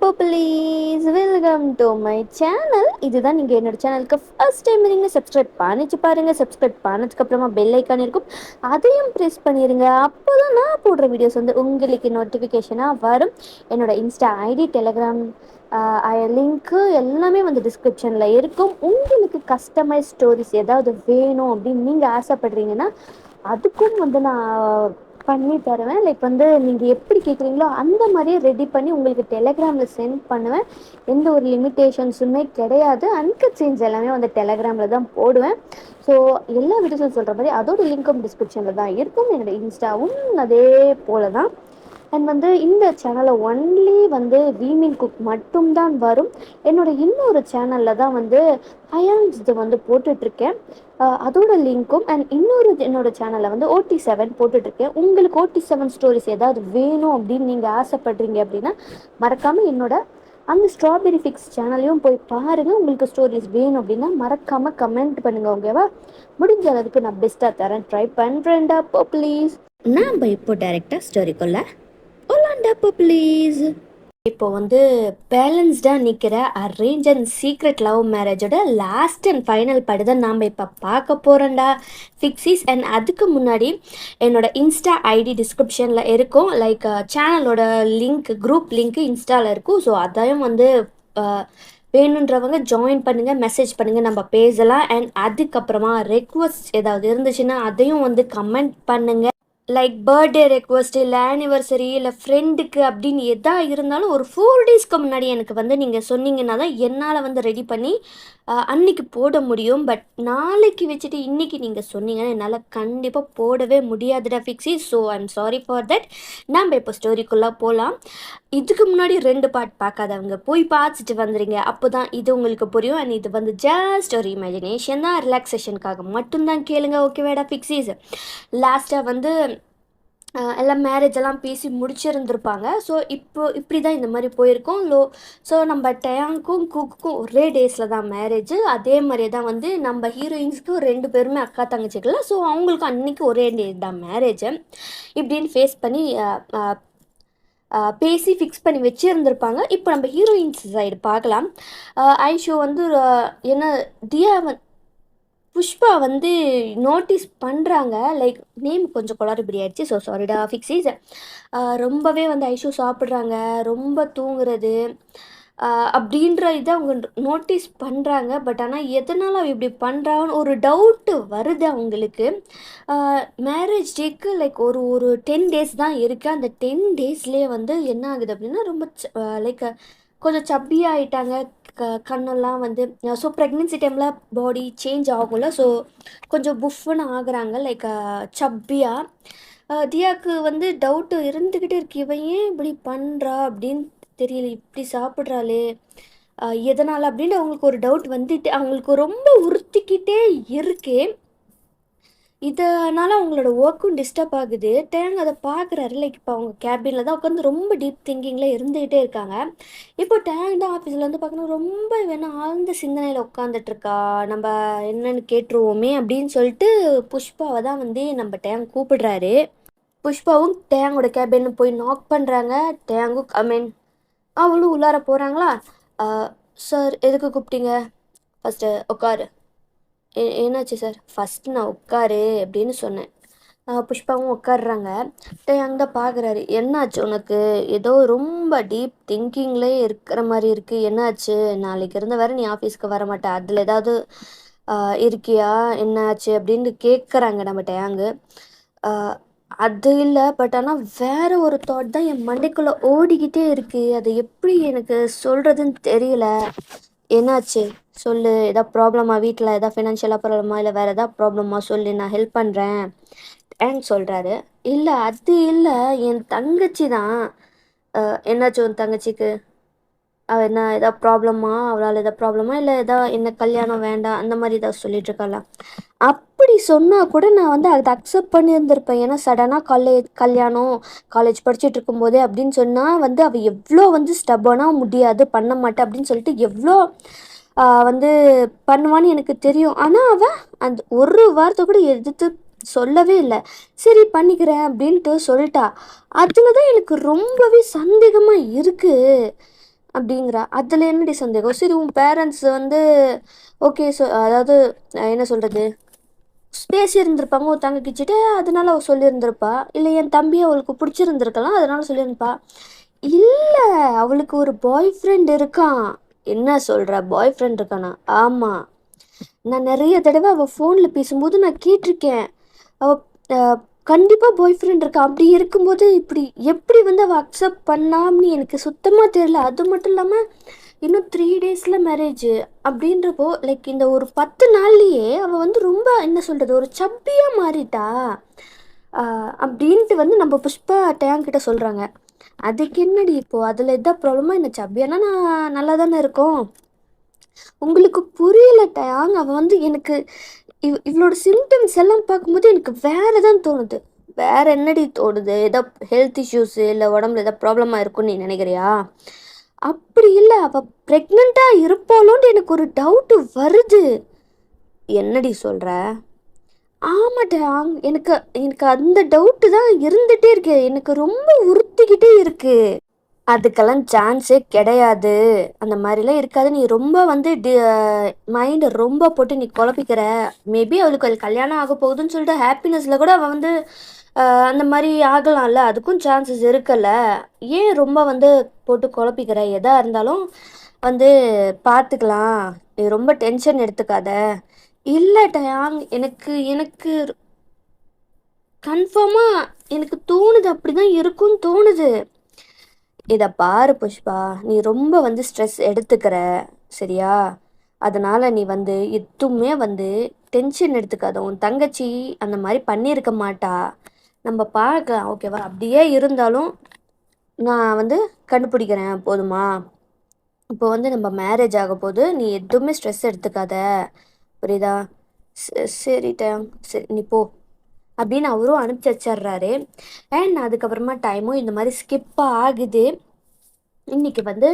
Please welcome to my channel. இதுதான் நீங்கள் என்னோட சேனலுக்கு ஃபர்ஸ்ட் டைம் நீங்கள் சப்ஸ்கிரைப் பண்ணிச்சு பாருங்கள். சப்ஸ்கிரைப் பண்ணதுக்கப்புறமா பெல் ஐக்கான் இருக்கும், அதையும் ப்ரெஸ் பண்ணிடுங்க. அப்போ தான் நான் போடுற வீடியோஸ் வந்து உங்களுக்கு நோட்டிஃபிகேஷனாக வரும். என்னோட இன்ஸ்டா ஐடி, டெலிகிராம் லிங்க்கு எல்லாமே வந்து டிஸ்கிரிப்ஷனில் இருக்கும். உங்களுக்கு கஸ்டமைஸ் ஸ்டோரிஸ் ஏதாவது வேணும் அப்படின்னு நீங்கள் ஆசைப்படுறீங்கன்னா அதுக்கும் வந்து நான் பண்ணி தருவேன். லைக் வந்து நீங்கள் எப்படி கேட்குறீங்களோ அந்த மாதிரியே ரெடி பண்ணி உங்களுக்கு டெலகிராமில் சென்ட் பண்ணுவேன். எந்த ஒரு லிமிட்டேஷன்ஸுமே கிடையாது. அன்கட் சீன்ஸ் எல்லாமே வந்து டெலகிராமில் தான் போடுவேன். ஸோ எல்லா வீடியோஸும் சொல்கிற மாதிரி அதோட லிங்க்கும் டிஸ்கிரிப்ஷனில் தான் இருக்கும். என்னோடய இன்ஸ்டாவும் அதே போல தான். அண்ட் வந்து இந்த சேனலில் ஒன்லி வந்து வீமிங் குக் மட்டும்தான் வரும். என்னோடய இன்னொரு சேனலில் தான் வந்து ஹயான்ஸ் இது வந்து போட்டுட்ருக்கேன். அதோட லிங்க்கும் அண்ட் இன்னொரு என்னோடய சேனலில் வந்து OT7 போட்டுட்ருக்கேன். உங்களுக்கு OT7 ஸ்டோரிஸ் ஏதாவது வேணும் அப்படின்னு நீங்கள் ஆசைப்படுறீங்க அப்படின்னா மறக்காமல் என்னோட அந்த ஸ்ட்ராபெரி ஃபிக்ஸ் சேனலையும் போய் பாருங்கள். உங்களுக்கு ஸ்டோரிஸ் வேணும் அப்படின்னா மறக்காமல் கமெண்ட் பண்ணுங்கள். ஓகேவா? முடிஞ்ச அளவுக்கு நான் பெஸ்ட்டாக தரேன், ட்ரை பண்ணுறேன்டா. ப்ளீஸ் நாம் இப்போ டைரெக்டாக ஸ்டோரிக்குள்ள ஓலாண்டாப்போ ப்ளீஸ். இப்போ வந்து பேலன்ஸ்டாக நிற்கிற அரேஞ்ச் அண்ட் சீக்ரெட் லவ் மேரேஜோட லாஸ்ட் அண்ட் ஃபைனல் படி தான் நாம் இப்போ பார்க்க போகிறோம்டா ஃபிக்ஸிஸ். அண்ட் அதுக்கு முன்னாடி என்னோட இன்ஸ்டா ஐடி டிஸ்கிரிப்ஷனில் இருக்கும். லைக் சேனலோட லிங்க், குரூப் லிங்க்கு இன்ஸ்டாவில் இருக்கும். ஸோ அதையும் வந்து வேணுன்றவங்க ஜாயின் பண்ணுங்கள், மெசேஜ் பண்ணுங்கள், நம்ம பேசலாம். அண்ட் அதுக்கப்புறமா ரெக்வஸ்ட் ஏதாவது இருந்துச்சுன்னா அதையும் வந்து கமெண்ட் பண்ணுங்கள். லைக் பர்த்டே ரெக்வஸ்ட், இல்லை ஆனிவர்சரி, இல்லை ஃப்ரெண்டுக்கு அப்படின்னு எதா இருந்தாலும் ஒரு 4 டேஸ்க்கு முன்னாடி எனக்கு வந்து நீங்கள் சொன்னீங்கன்னா தான் என்னால் வந்து ரெடி பண்ணி அன்னைக்கு போட முடியும். பட் நாளைக்கு வச்சுட்டு இன்றைக்கி நீங்கள் சொன்னீங்கன்னா என்னால் கண்டிப்பாக போடவே முடியாதுடா ஃபிக்ஸி. So I'm sorry for that. நம்ம இப்போ ஸ்டோரிக்குள்ளே போகலாம். இதுக்கு முன்னாடி 2 பார்ட் பார்க்காதவங்க போய் பார்த்துட்டு வந்துடுங்க. அப்போ தான் இது உங்களுக்கு புரியும். அண்ட் இது வந்து ஜஸ்ட் ஒரு இமேஜினேஷன் தான், ரிலாக்ஸேஷனுக்காக மட்டும்தான் கேளுங்க. ஓகேவாடா ஃபிக்ஸிஸ்? லாஸ்ட்டாக வந்து எல்லாம் மேரேஜ் எல்லாம் பேசி முடிச்சிருந்துருப்பாங்க. ஸோ இப்படி தான் இந்த மாதிரி போயிருக்கோம். ஸோ நம்ம டயாங்க்கும் குக்குக்கும் ஒரே டேஸில் தான் மேரேஜ். அதே மாதிரியே தான் வந்து நம்ம ஹீரோயின்ஸ்க்கு 2 பேருமே அக்கா தங்கச்சிக்கலாம். ஸோ அவங்களுக்கு அன்றைக்கி ஒரே டே தான் மேரேஜ். இப்படின்னு ஃபேஸ் பண்ணி பேசி ஃபிக்ஸ் பண்ணி வச்சுருந்துருப்பாங்க. இப்போ நம்ம ஹீரோயின்ஸ் சைடு பார்க்கலாம். ஐஷோ வந்து என்ன தியா புஷ்பா வந்து நோட்டீஸ் பண்ணுறாங்க. லைக் நேம் கொஞ்சம் குளறுபடி ஆயிடுச்சு. ஸோ சாரிடா ஃபிக்ஸிஸ். ரொம்பவே வந்து ஐஷோ சாப்பிட்றாங்க, ரொம்ப தூங்குறது அப்படின்ற இதை அவங்க நோட்டீஸ் பண்ணுறாங்க. பட் ஆனால் எதனால் அவ இப்படி பண்ணுறாங்கன்னு ஒரு டவுட்டு வருது அவங்களுக்கு. மேரேஜ் டேக்கு லைக் ஒரு 10 டேஸ் தான் இருக்குது. அந்த 10 டேஸ்லேயே வந்து என்ன ஆகுது அப்படின்னா ரொம்ப லைக் கொஞ்சம் சப்பியாக ஆகிட்டாங்க. கண்ணெல்லாம் வந்து ஸோ ப்ரெக்னென்சி டைமில் பாடி சேஞ்ச் ஆகும்ல. ஸோ கொஞ்சம் புஃப்னு ஆகுறாங்க, லைக் சப்பியாக. தியாவுக்கு வந்து டவுட்டு இருந்துக்கிட்டே இருக்கு, இவன் ஏன் இப்படி பண்ணுறா அப்படின்னு தெரியல, இப்படி சாப்பிட்றாளே எதனால் அப்படின்னு அவங்களுக்கு ஒரு டவுட் வந்துட்டு அவங்களுக்கு ரொம்ப உறுத்திக்கிட்டே இருக்கு. இதனால் அவங்களோட ஒர்க்கும் டிஸ்டர்ப் ஆகுது. டேங் அதை பார்க்குறாரு. லைக் இப்போ அவங்க கேபினில் தான் உட்காந்து ரொம்ப டீப் திங்கிங்கில் இருந்துகிட்டே இருக்காங்க. இப்போ டேங் தான் ஆஃபீஸில் வந்து பார்க்கணும் ரொம்ப வேணால் ஆழ்ந்த சிந்தனையில் உட்காந்துட்ருக்கா, நம்ம என்னன்னு கேட்டுருவோமே அப்படின்னு சொல்லிட்டு புஷ்பாவை தான் வந்து நம்ம டேங் கூப்பிடுறாரு. புஷ்பாவும் டேங்கோட கேபின்னு போய் நாக் பண்ணுறாங்க. டேங்கும் கமெண்ட் அவளும் உள்ளார போகிறாங்களா. சார் எதுக்கு கூப்பிட்டீங்க? ஃபஸ்ட்டு உட்காரு. என்னாச்சு சார்? ஃபஸ்ட்டு நான் உட்காரு அப்படின்னு சொன்னேன். புஷ்பாவும் உட்காடுறாங்க. டேங் தான் பார்க்குறாரு. என்னாச்சு உனக்கு? ஏதோ ரொம்ப டீப் திங்கிங்லேயே இருக்கிற மாதிரி இருக்குது. என்னாச்சு? நாளைக்கு இருந்த வேறு நீ ஆஃபீஸ்க்கு வர மாட்டே, அதில் ஏதாவது இருக்கியா? என்னாச்சு அப்படின்னு கேட்குறாங்க நம்ம டேங்கு. அது இல்லை, பட் ஆனால் வேறு ஒரு தாட் தான் என் மண்டைக்குள்ளே ஓடிக்கிட்டே இருக்குது. அது எப்படி எனக்கு சொல்கிறதுன்னு தெரியல. என்னாச்சு சொல்லு? எதாவது ப்ராப்ளமா வீட்டில்? எதாவது ஃபினான்ஷியலாக ப்ராப்ளமா, இல்லை வேறு எதாவது ப்ராப்ளமா சொல்லு, நான் ஹெல்ப் பண்ணுறேன் ஏன்னு சொல்கிறாரு. இல்லை அது இல்லை, என் தங்கச்சி தான். என்னாச்சு உன் தங்கச்சிக்கு? அவள் என்ன எதாவது ப்ராப்ளமா? அவளால் எதாவது ப்ராப்ளமா, இல்லை எதாவது என்ன கல்யாணம் வேண்டாம் அந்த மாதிரி ஏதாவது சொல்லிகிட்ருக்காளா? அப்படி சொன்னால் கூட நான் வந்து அதை அக்செப்ட் பண்ணியிருந்திருப்பேன். ஏன்னா சடனாக கல்யாணம் காலேஜ் படிச்சுட்டு இருக்கும்போதே அப்படின்னு சொன்னால் வந்து அவள் எவ்வளோ வந்து ஸ்டப்பனாக முடியாது பண்ண மாட்டேன் அப்படின்னு சொல்லிட்டு எவ்வளோ வந்து பண்ணுவான்னு எனக்கு தெரியும். ஆனால் அவள் அந்த ஒரு வார்த்தை கூட எதிர்த்து சொல்லவே இல்லை. சரி பண்ணிக்கிறேன் அப்படின்ட்டு சொல்லிட்டா. அதில் தான் எனக்கு ரொம்பவே சந்தேகமாக இருக்குது. அப்படிங்கிறா. அதில் என்னடி சந்தேகம்? சரி உன் பேரண்ட்ஸ் வந்து ஓகே அதாவது என்ன சொல்கிறது, பேசியிருந்திருப்பாங்க ஒரு தங்கக்கிட்ட, அதனால அவள் சொல்லியிருந்திருப்பா. இல்லை என் தம்பி அவளுக்கு பிடிச்சிருந்துருக்கலாம், அதனால சொல்லியிருப்பா. இல்லை, அவளுக்கு ஒரு பாய் ஃப்ரெண்ட் இருக்கான். என்ன சொல்கிற? பாய் ஃப்ரெண்ட் இருக்கானா? ஆமாம். நான் நிறைய தடவை அவள் ஃபோனில் பேசும்போது நான் கேட்டிருக்கேன். அவள் கண்டிப்பாக பாய் ஃப்ரெண்ட் இருக்கா. அப்படி இருக்கும்போது இப்படி எப்படி வந்து அவள் அக்செப்ட் பண்ணாம்னு எனக்கு சுத்தமாக தெரியல. அது மட்டும் இல்லாமல் இன்னும் 3 டேஸில் மேரேஜ் அப்படின்றப்போ லைக் இந்த ஒரு 10 நாள்லேயே அவள் வந்து ரொம்ப என்ன சொல்கிறது, ஒரு சப்பியாக மாறிட்டா அப்படின்ட்டு வந்து நம்ம புஷ்பா டேங்கிட்ட சொல்கிறாங்க. அதுக்கு என்னடி இப்போது அதில் எதாவது ப்ராப்ளமாக? என்ன சப்பியானா நான் நல்லா தானே இருக்கோம். உங்களுக்கு புரியல டயாங். அவள் வந்து எனக்கு இவளோட சிம்டம்ஸ் எல்லாம் பார்க்கும்போது எனக்கு வேறு தான் தோணுது. வேறு என்னடி தோணுது? ஏதோ ஹெல்த் இஷ்யூஸு இல்லை உடம்புல ஏதோ ப்ராப்ளமாக இருக்குன்னு நீ நினைக்கிறியா? அப்படி இல்லை, அவள் ப்ரெக்னெண்ட்டாக இருப்பாளோன்ட்டு எனக்கு ஒரு டவுட்டு வருது. என்னடி சொல்கிற? ஆமாட்டாங், எனக்கு எனக்கு அந்த டவுட்டு தான் இருந்துகிட்டே இருக்கு. எனக்கு ரொம்ப உறுத்திக்கிட்டே இருக்குது. அதுக்கெல்லாம் சான்ஸே கிடையாது. அந்த மாதிரிலாம் இருக்காது. நீ ரொம்ப வந்து மைண்டை ரொம்ப போட்டு நீ குழப்பிக்கிற. மேபி அவளுக்கு அது கல்யாணம் ஆக போகுதுன்னு சொல்லிட்டு ஹாப்பினஸில் கூட அவள் வந்து அந்த மாதிரி ஆகலாம்ல. அதுக்கும் சான்சஸ் இருக்குல்ல. ஏன் ரொம்ப வந்து போட்டு குழப்பிக்கிற? எதாக இருந்தாலும் வந்து பார்த்துக்கலாம். நீ ரொம்ப டென்ஷன் எடுத்துக்காத. இல்லை டயாங், எனக்கு எனக்கு கன்ஃபார்மாக எனக்கு தோணுது, அப்படி தான் இருக்கும்னு தோணுது. இதை பாரு புஷ்பா, நீ ரொம்ப வந்து ஸ்ட்ரெஸ் எடுத்துக்கிற, சரியா? அதனால் நீ வந்து எதுவுமே வந்து டென்ஷன் எடுத்துக்காத. உன் தங்கச்சி அந்த மாதிரி பண்ணியிருக்க மாட்டா. நம்ம பார்க்கலாம், ஓகேவா? அப்படியே இருந்தாலும் நான் வந்து கண்டுபிடிக்கிறேன், போதுமா? இப்போ வந்து நம்ம மேரேஜ் ஆக போது, நீ எதுவுமே ஸ்ட்ரெஸ் எடுத்துக்காத, புரியுதா? சரிட்டா, சரி நீ போ அப்படின்னு அவரும் அனுப்பிச்சி வச்சிட்றாரு. அண்ட் அதுக்கப்புறமா டைமும் இந்த மாதிரி ஸ்கிப் ஆகுது. இன்றைக்கி வந்து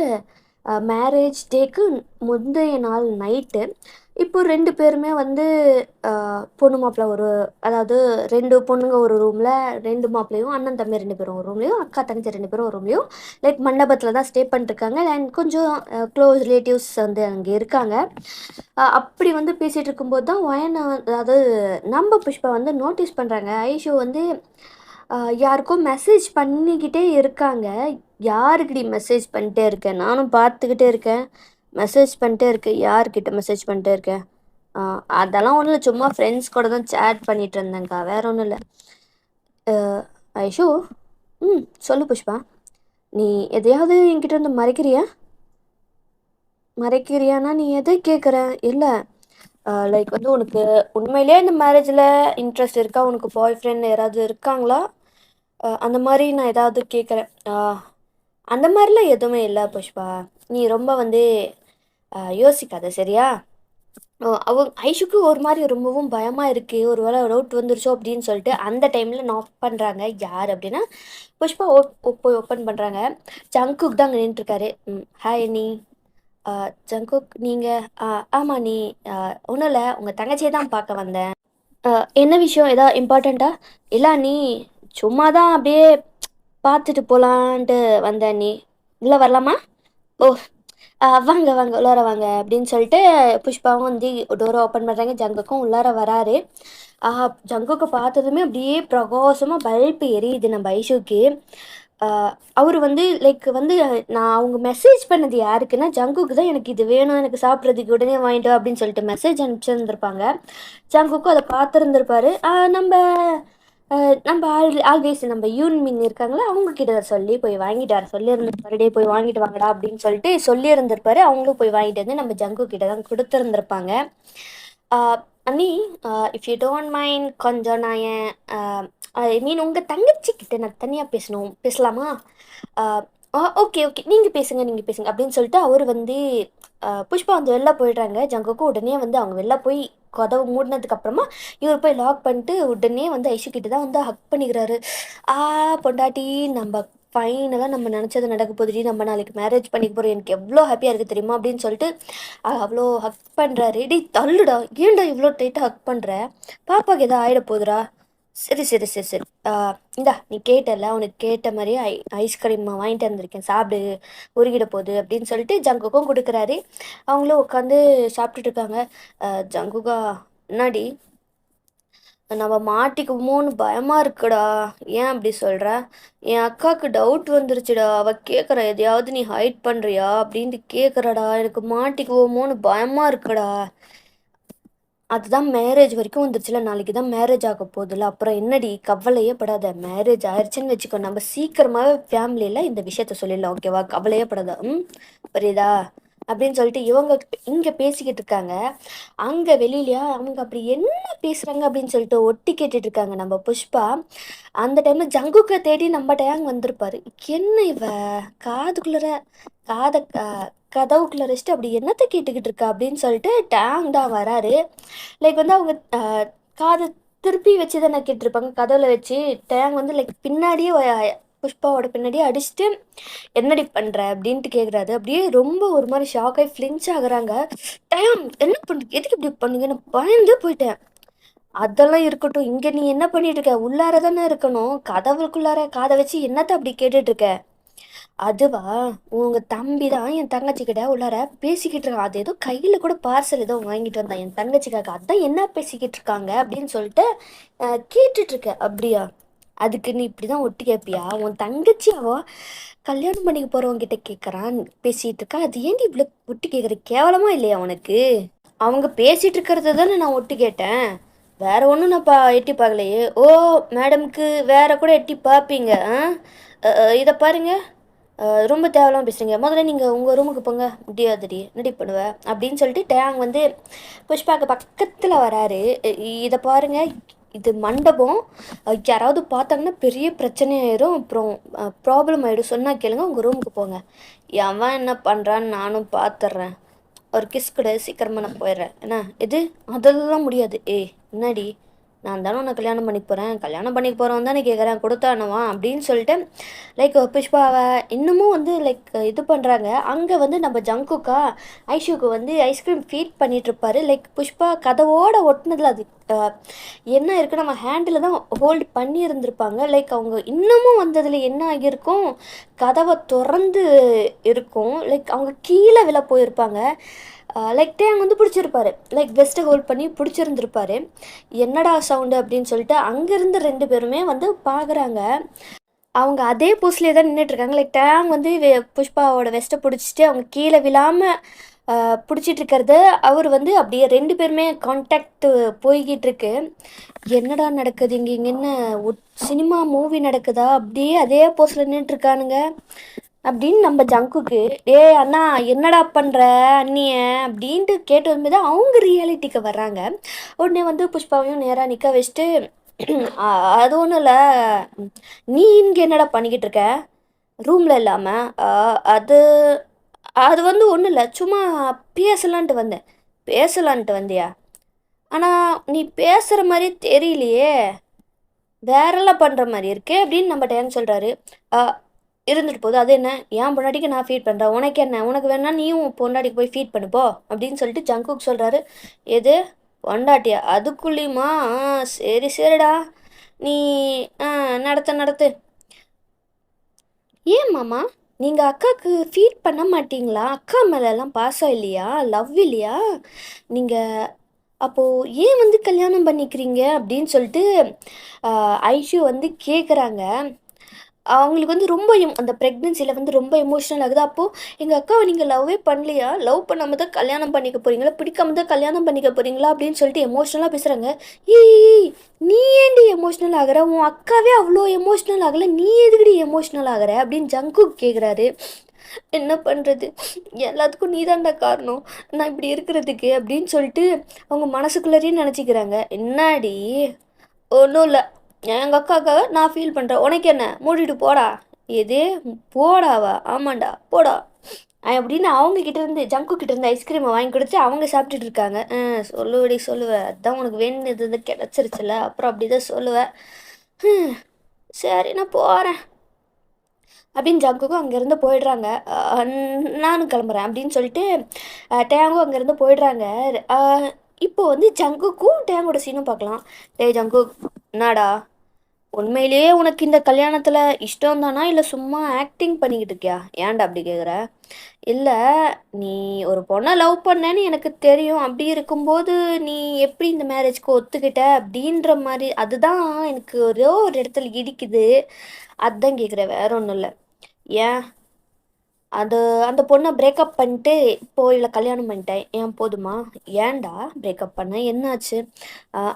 மேரேஜ் டேக்கு முந்தைய நாள் நைட்டு இப்போ 2 பேருமே வந்து பொண்ணு மாப்பிள்ளை அதாவது 2 பொண்ணுங்க ஒரு ரூமில், 2 மாப்பிள்ளையும் அண்ணன் தம்பி 2 பேரும் ஒரு ரூம்லேயும், அக்கா தங்கச்சி 2 பேரும் ஒரு ரூம்லேயும் லைக் மண்டபத்தில் தான் ஸ்டே பண்ணிட்டுருக்காங்க. அண்ட் கொஞ்சம் க்ளோஸ் ரிலேட்டிவ்ஸ் வந்து அங்கே இருக்காங்க. அப்படி வந்து பேசிகிட்டு இருக்கும்போது தான் அதாவது நம்ம புஷ்பா வந்து நோட்டீஸ் பண்ணுறாங்க, ஐஷு வந்து யாருக்கும் மெசேஜ் பண்ணிக்கிட்டே இருக்காங்க. யாருக்குடி மெசேஜ் பண்ணிட்டே இருக்கேன்? நானும் பார்த்துக்கிட்டே இருக்கேன். மெசேஜ் பண்ணிட்டே இருக்கேன். யார்கிட்ட மெசேஜ் பண்ணிட்டே இருக்கேன்? அதெல்லாம் ஒன்றும் இல்லை, சும்மா ஃப்ரெண்ட்ஸ் கூட தான் சேட் பண்ணிகிட்டு இருந்தேங்க்கா, வேற ஒன்றும் இல்லை. ஐஷு, சொல்லு புஷ்பா. நீ எதையாவது என்கிட்ட இருந்து மறைக்கிறியானா நீ எதை கேட்குற? இல்லை லைக் வந்து உனக்கு உண்மையிலேயே இந்த மேரேஜில் இன்ட்ரெஸ்ட் இருக்கா? உனக்கு பாய் ஃப்ரெண்ட் யாராவது இருக்காங்களா? அந்த மாதிரி நான் ஏதாவது கேட்குறேன். அந்த மாதிரிலாம் எதுவுமே இல்லை புஷ்பா. நீ ரொம்ப வந்து யோசிக்காத, சரியா? ஐஷுக்கு ஒரு மாதிரி ரொம்பவும் பயமாக இருக்குது. ஒரு வேளை டவுட் வந்துருச்சோ அப்படின்னு சொல்லிட்டு அந்த டைமில் நாக் பண்ணுறாங்க. யார் அப்படின்னா புஷ்பா போய் ஓப்பன் பண்ணுறாங்க. ஜங்குக் தான் அங்கே நின்றுருக்காரு. ஹாய் நீ. ஜங்குக் நீங்கள்? ஆமாம் நீ. ஒன்றும் இல்லை, உங்கள் தங்கச்சியை தான் பார்க்க வந்தேன். என்ன விஷயம்? எதா இம்பார்ட்டண்ட்டா? இல்லை நீ, சும்மா தான் அப்படியே பார்த்துட்டு போகலான்ட்டு வந்தேன். நீ உள்ளே வரலாமா? ஓ, வாங்க வாங்க உள்ளார வாங்க அப்படின்னு சொல்லிட்டு புஷ்பாவும் வந்து டோரை ஓப்பன் பண்ணுறாங்க. ஜங்குக்கும் உள்ளார வராரு. ஜங்குக்கு பார்த்ததுமே அப்படியே பிரகாசமாக பல்ப் எரியுது நம்ம ஐஷுக்கு. அவர் வந்து லைக் வந்து நான் அவங்க மெசேஜ் பண்ணது யாருக்குன்னா ஜங்குக்கு தான். எனக்கு இது வேணும், எனக்கு சாப்பிட்றதுக்கு உடனே வாங்கிட்டு அப்படின்னு சொல்லிட்டு மெசேஜ் அனுப்பிச்சிருந்துருப்பாங்க. ஜங்குக்கும் அதை பார்த்துருந்துருப்பாரு. நம்ம ஆல்வேஸ் நம்ம யூன்மின் இருக்காங்களா, அவங்கக்கிட்ட சொல்லி போய் வாங்கிட்டு வர சொல்லியிருந்திருப்பாரு. டே போய் வாங்கிட்டு வாங்கடா அப்படின்னு சொல்லிட்டு சொல்லியிருந்திருப்பாரு. அவங்களும் போய் வாங்கிட்டு வந்து நம்ம ஜங்கு கிட்ட தான் கொடுத்துருந்துருப்பாங்க. அண்ணி, இஃப் யூ டோன்ட் மைண்ட் கொஞ்சம் நான் ஐ மீன் உங்கள் தங்கச்சிக்கிட்ட நான் தனியாக பேசலாமா? ஓகே ஓகே, நீங்கள் பேசுங்க அப்படின்னு சொல்லிட்டு அவர் வந்து புஷ்பா வந்து வெளில போயிடுறாங்க. ஜங்குக்கும் உடனே வந்து அவங்க வெளில போய் கதவு மூடினதுக்கப்புறமா இவர் போய் லாக் பண்ணிட்டு உடனே வந்து ஐஷு கிட்ட தான் வந்து ஹக் பண்ணிக்கிறாரு. பொண்டாட்டி, நம்ம ஃபைனலாக நம்ம நினச்சது நடக்க போதுடி, நம்ம நாளைக்கு மேரேஜ் பண்ணிக்க போகிறோம், எனக்கு எவ்வளோ ஹாப்பியாக இருக்குது தெரியுமா அப்படின்னு சொல்லிட்டு அவ்வளோ ஹக் பண்ணுறாரு. டேய் தள்ளுடா, ஏன்டா இவ்வளோ டைட்டாக ஹக் பண்ணுற? பாப்பாவுக்கு எதாவது ஆகிட போகுதுடா. சரி சரி சரி சரி இந்தா நீ கேட்டல உனக்கு கேட்ட மாதிரியே ஐஸ்கிரீம் வாங்கிட்டு வந்திருக்கேன் சாப்பிடு உருகிட போகுது அப்படின்னு சொல்லிட்டு ஜங்குக்கும் கொடுக்குறாரு. அவங்களும் உட்காந்து சாப்பிட்டுட்டு இருக்காங்க. ஜங்குகா என்னாடி நம்ம மாட்டிக்குமோன்னு பயமா இருக்குடா. ஏன் அப்படி சொல்ற? என் அக்காவுக்கு டவுட் வந்துருச்சுடா. அவ கேட்குறா எதையாவது நீ ஹைட் பண்ணுறியா அப்படின்ட்டு கேட்குறடா. எனக்கு மாட்டிக்குவோமோன்னு பயமா இருக்குடா. அதுதான் மேரேஜ் வரைக்கும் வந்துருச்சுல, நாளைக்கு தான் மேரேஜ் ஆக போகுதுல்ல, அப்புறம் என்னடி கவலையே படாத. மேரேஜ் ஆயிடுச்சுன்னு வச்சுக்கோ, நம்ம சீக்கிரமாகவே ஃபேமிலியில் இந்த விஷயத்த சொல்லிடலாம், ஓகேவா? கவலையே படாத. புரியுதா? அப்படின்னு சொல்லிட்டு இவங்க இங்கே பேசிக்கிட்டு இருக்காங்க. அங்கே வெளியிலயா அவங்க அப்படி என்ன பேசுகிறாங்க அப்படின்னு சொல்லிட்டு ஒட்டி கேட்டுட்டு இருக்காங்க நம்ம புஷ்பா. அந்த டைமில் ஜங்குக்கை தேடி நம்ம டேங் வந்திருப்பாரு. என்ன இவ காதுக்குள்ளற காதை கதவுக்குள்ள ரெஸ்ட் அப்படி என்னத்தை கேட்டுக்கிட்டு இருக்கா அப்படின்னு சொல்லிட்டு டேங் தான் வராரு. லைக் வந்து அவங்க காதை திருப்பி வச்சு தானே கேட்டிருப்பாங்க கதவுல வச்சு. டேங் வந்து லைக் பின்னாடியே புஷ்பாவோட பின்னாடியே அடிச்சுட்டு என்னடி பண்ணுற அப்படின்ட்டு கேட்குறாரு. அப்படியே ரொம்ப ஒரு மாதிரி ஷாக் ஆகி ஃப்ளின்ச் ஆகுறாங்க. டேம் என்ன பண்ணு எதுக்கு இப்படி பண்ணுங்க, நான் பயந்து போயிட்டேன். அதெல்லாம் இருக்கட்டும், இங்கே நீ என்ன பண்ணிட்டு இருக்க? உள்ளார தானே இருக்கணும், கதவுக்குள்ளார காதை வச்சு என்னத்த அப்படி கேட்டுட்டு இருக்க? அதுவா, உங்க தம்பி தான் என் தங்கச்சிக்கிட்ட உள்ளார பேசிக்கிட்டு இருக்கான். அது ஏதோ கையில கூட பார்சல் ஏதோ வாங்கிட்டு வந்தான் என் தங்கச்சிக்காக. அதான் என்ன பேசிக்கிட்டு இருக்காங்க அப்படின்னு சொல்லிட்டு கேட்டுட்டு இருக்க. அப்படியா? அதுக்கு நீ இப்படிதான் ஒட்டி கேட்பியா? உன் தங்கச்சி அவ கல்யாணம் பண்ணிக்க போறவங்க கிட்ட கேட்கறான் பேசிட்டு இருக்கா. அது ஏன்டி இவ்வளவு ஒட்டி கேட்குற? கேவலமா இல்லையா உனக்கு? அவங்க பேசிட்டு இருக்கிறத தானே நான் ஒட்டி கேட்டேன். வேற ஒன்றும் நான் எட்டி பார்க்கலையே. ஓ, மேடம்க்கு வேற கூட எட்டி பார்ப்பீங்க. இதை பாருங்க, ரொம்ப தேவையில்லாம பேசுறீங்க. முதல்ல நீங்கள் உங்கள் ரூமுக்கு போங்க. முடியாதுடி, என்னடி பண்ணுவேன் அப்படின்னு சொல்லிட்டு டேங் வந்து புஷ்பாக்கு பக்கத்தில் வராரு. இதை பாருங்க, இது மண்டபம். யாராவது பார்த்தாங்கன்னா பெரிய பிரச்சனை ஆயிரும், அப்புறம் ப்ராப்ளம் ஆகிடும். சொன்னால் கேளுங்க, உங்கள் ரூமுக்கு போங்க. எவன் என்ன பண்ணுறான்னு நானும் பார்த்துட்றேன். ஒரு கிஸ் கூட சீக்கிரமாக நான் போயிடுறேன். என்ன இது? அதெல்லாம் முடியாது. என்னடி, நான் தானே உன்னை கல்யாணம் பண்ணிக்க போகிறேன், கல்யாணம் பண்ணிக்க போகிறவன் தானே கேட்குறேன், கொடுத்தானவா அப்படின்னு சொல்லிட்டு லைக் புஷ்பாவை இன்னமும் வந்து லைக் இது பண்ணுறாங்க. அங்கே வந்து நம்ம ஜங்குக்கா ஐஷுக்கு வந்து ஐஸ்கிரீம் ஃபீட் பண்ணிகிட்ருப்பாரு. லைக் புஷ்பா கதவோட ஒட்டினதில் அது என்ன இருக்குது, நம்ம ஹேண்டில் தான் ஹோல்டு பண்ணி இருந்திருப்பாங்க. லைக் அவங்க இன்னமும் வந்ததில் என்ன ஆகியிருக்கும், கதவை திறந்து இருக்கும். லைக் அவங்க கீழே விழ போயிருப்பாங்க. லைக் டேங் வந்து பிடிச்சிருப்பாரு, லைக் வெஸ்ட்டை ஹோல்ட் பண்ணி பிடிச்சிருந்துருப்பாரு. என்னடா சவுண்டு அப்படின்னு சொல்லிட்டு அங்கேருந்து 2 பேருமே வந்து பார்க்குறாங்க. அவங்க அதே போஸ்லேயே தான் நின்றுட்டுருக்காங்க. லைக் டேங் வந்து புஷ்பாவோட வெஸ்ட்டை பிடிச்சிட்டு அவங்க கீழே விழாமல் பிடிச்சிட்டு இருக்கிறது. அவர் வந்து அப்படியே 2 பேருமே கான்டாக்ட் போய்கிட்டு இருக்கு. என்னடா நடக்குது இங்கே? இங்கே என்ன சினிமா மூவி நடக்குதா? அப்படியே அதே போஸ்டில் நின்றுட்டுருக்கானுங்க அப்படின்னு நம்ம ஜங்குக்கு, அண்ணா என்னடா பண்ணுற அண்ணிய அப்படின்ட்டு கேட்டு வரும்போது அவங்க ரியாலிட்டிக்கு வர்றாங்க. உடனே வந்து புஷ்பாவையும் நேராக நிற்க வச்சுட்டு, அது ஒன்றும் இல்லை, நீ இங்கே என்னடா பண்ணிக்கிட்டு இருக்க ரூமில் இல்லாமல்? அது அது வந்து ஒன்றும் இல்லை, சும்மா பேசலான்ட்டு வந்தேன். பேசலான்ட்டு வந்தியா? ஆனால் நீ பேசுகிற மாதிரி தெரியலையே, வேறெல்லாம் பண்ணுற மாதிரி இருக்கே அப்படின்னு நம்ம டைம் சொல்கிறாரு. இருந்துட்டு போகுது, அது என்ன, என் பொண்டாட்டிக்கு நான் ஃபீட் பண்ணுறேன், உனக்கு என்ன? உனக்கு வேணா நீயும் பொண்டாட்டிக்கு போய் ஃபீட் பண்ணுப்போ அப்படின்னு சொல்லிட்டு ஜங்குக் சொல்கிறாரு. எது பொண்டாட்டியா? அதுக்குள்ளேயுமா? சரி சரிடா, நீ நடத்து. ஏன் மாமா, நீங்கள் அக்காவுக்கு ஃபீட் பண்ண மாட்டீங்களா? அக்கா மேலெல்லாம் பாசம் இல்லையா? லவ் இல்லையா? நீங்கள் அப்போது ஏன் வந்து கல்யாணம் பண்ணிக்கிறீங்க அப்படின்னு சொல்லிட்டு ஐஷு வந்து கேட்குறாங்க. அவங்களுக்கு வந்து ரொம்ப அந்த ப்ரெக்னென்சியில் வந்து ரொம்ப எமோஷ்னல் ஆகுது. அப்போது எங்கள் அக்காவை நீங்கள் லவ்வே பண்ணலையா? லவ் பண்ணாமல் தான் கல்யாணம் பண்ணிக்க போகிறீங்களா? பிடிக்காம தான் கல்யாணம் பண்ணிக்க போகிறீங்களா அப்படின்னு சொல்லிட்டு எமோஷ்னலாக பேசுகிறாங்க. ஏய், நீ ஏன்டி எமோஷ்னல் ஆகிற? உன் அக்காவே அவ்வளோ எமோஷ்னல் ஆகலை, நீ எதுக்குடி எமோஷ்னல் ஆகிற அப்படின்னு ஜங்குக் கேட்குறாரு. என்ன பண்ணுறது, எல்லாத்துக்கும் நீ தான்டா காரணம் நான் இப்படி இருக்கிறதுக்கு அப்படின்னு சொல்லிட்டு அவங்க மனசுக்குள்ளேயே நினச்சிக்கிறாங்க. என்னாடி? ஒன்றும் இல்லை, எங்கள் அக்காக்காக நான் ஃபீல் பண்ணுறேன், உனக்கு என்ன? மூடிட்டு போடா. எது போடாவா? ஆமாண்டா போடா அப்படின்னு அவங்க கிட்டேருந்து ஜங்கு கிட்டேருந்து ஐஸ்கிரீமை வாங்கி கொடுத்து அவங்க சாப்பிட்டுட்டு இருக்காங்க. சொல்லுவடி சொல்லுவேன், அதுதான் உனக்கு வேணுது வந்து கிடச்சிருச்சுல, அப்புறம் அப்படி தான் சொல்லுவேன். சரி நான் போகிறேன் அப்படின்னு ஜங்குக்கும் அங்கேருந்து போயிடுறாங்க. நானும் கிளம்புறேன் அப்படின்னு சொல்லிட்டு டேங்கும் அங்கேருந்து போயிடுறாங்க. இப்போ வந்து ஜங்குக்கும் டேங்கோட சீனும் பார்க்கலாம். டே ஜங்கு, என்னடா உண்மையிலேயே உனக்கு இந்த கல்யாணத்தில் இஷ்டம் தானா இல்லை சும்மா ஆக்டிங் பண்ணிக்கிட்டு இருக்கியா? ஏன்டா அப்படி கேட்குற? இல்லை, நீ ஒரு பொண்ணை லவ் பண்ணேன்னு எனக்கு தெரியும். அப்படி இருக்கும்போது நீ எப்படி இந்த மேரேஜ்க்கு ஒத்துக்கிட்ட அப்படின்ற மாதிரி அதுதான் எனக்கு ஒரே ஒரு இடத்துல இடிக்குது. அதுதான் கேட்குறேன், வேற ஒன்றும் இல்லை. ஏன் அது அந்த பொண்ணை பிரேக்கப் பண்ணிட்டு இப்போ இல்லை கல்யாணம் பண்ணிட்டேன் ஏன் போதுமா? ஏன்டா பிரேக்கப் பண்ண என்னாச்சு?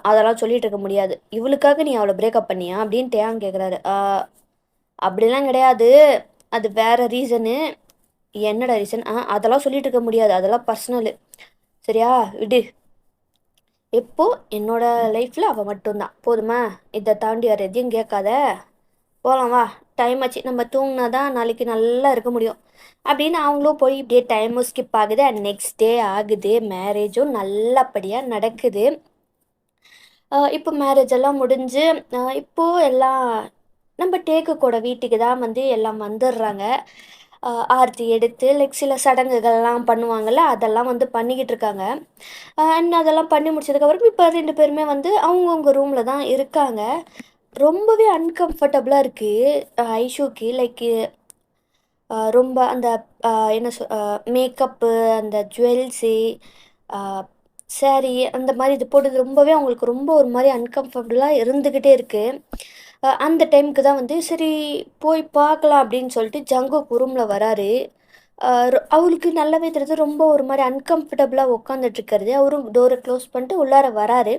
அதெல்லாம் சொல்லிட்டு இருக்க முடியாது. இவளுக்காக நீ அவளை பிரேக்கப் பண்ணியா அப்படின்ட்டு ஏன் கேட்குறாரு. அப்படிலாம் கிடையாது, அது வேற ரீசனு. என்னடா ரீசன்? அதெல்லாம் சொல்லிட்டு இருக்க முடியாது, அதெல்லாம் பர்சனலு. சரியா, விடு. இப்போ என்னோட லைஃப்பில் அவள் மட்டும்தான் போதுமா? இதை தாண்டி வேறு எதையும் கேட்காத. போகலாம் வா, டைம் ஆச்சு, நம்ம தூங்கினா தான் நாளைக்கு நல்லா இருக்க முடியும் அப்படின்னு அவங்களும் போய் இப்படியே டைமும் ஸ்கிப் ஆகுது. அண்ட் நெக்ஸ்ட் டே ஆகுது, மேரேஜும் நல்லபடியாக நடக்குது. இப்போ மேரேஜ் எல்லாம் முடிஞ்சு இப்போது எல்லாம் நம்ம டேக்குக்கூட வீட்டுக்கு தான் வந்து எல்லாம் வந்துடுறாங்க. ஆர்த்தி எடுத்து லைக் சில சடங்குகள்லாம் பண்ணுவாங்கள்ல, அதெல்லாம் வந்து பண்ணிக்கிட்டு இருக்காங்க. அண்ட் அதெல்லாம் பண்ணி முடிச்சதுக்கப்புறம் இப்போ 2 பேருமே வந்து அவங்கவுங்க ரூமில் தான் இருக்காங்க. ரொம்பவே அன்கம்ஃபர்டபுளாக இருக்குது ஐஷுக்கு. லைக் ரொம்ப அந்த என்ன மேக்கப்பு, அந்த ஜுவல்ஸு, சாரீ அந்த மாதிரி இது போட்டது ரொம்பவே அவங்களுக்கு ரொம்ப ஒரு மாதிரி அன்கம்ஃபர்டபுளாக இருந்துக்கிட்டே இருக்குது. அந்த டைமுக்கு தான் வந்து சரி போய் பார்க்கலாம் அப்படின்னு சொல்லிட்டு ஜங்குக் ரூமில் வராரு. அவளுக்கு நல்லாவே தெரியுது ரொம்ப ஒரு மாதிரி அன்கம்ஃபர்டபுளாக உட்காந்துட்ருக்கிறது. அவரும் டோரை க்ளோஸ் பண்ணிட்டு உள்ளார வராரு.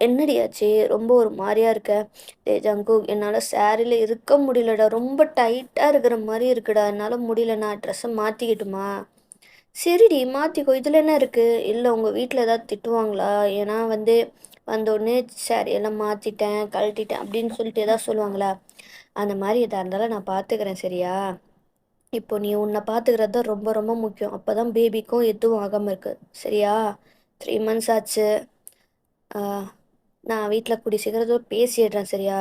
என்னடி ஆச்சு? ரொம்ப ஒரு மாரியா இருக்க? டேய் ஜங்குக், என்னால சாரில இருக்க முடியலடா. ரொம்ப டைட்டா இருக்கிற மாரி இருக்குடா. என்னால முடியல. நான் ட்ரெஸ்ஸ மாத்திக்கட்டுமா? சரிடி மாத்திக்கோ. இதுல என்ன இருக்கு? இல்ல உங்க வீட்ல ஏதாவது திட்டுவாங்களா? ஏன்னா வந்து வந்தோடனே சாரி எல்லாம் மாத்திட்டேன், கழட்டிட்டேன் அப்படின்னு சொல்லிட்டு ஏதாவது சொல்லுவாங்களா? அந்த மாரி எதா இருந்தாலும் நான் பார்த்துக்கிறேன், சரியா? இப்போ நீ உன்னை பார்த்துக்கிறது தான் ரொம்ப ரொம்ப முக்கியம். அப்பதான் பேபிக்கும் எதுவும் ஆகாம இருக்கு. சரியா? 3 மந்த்ஸ் ஆச்சு. ஆ நான் வீட்ல கூடிய சீக்கிரத்துல பேசிடுறேன், சரியா?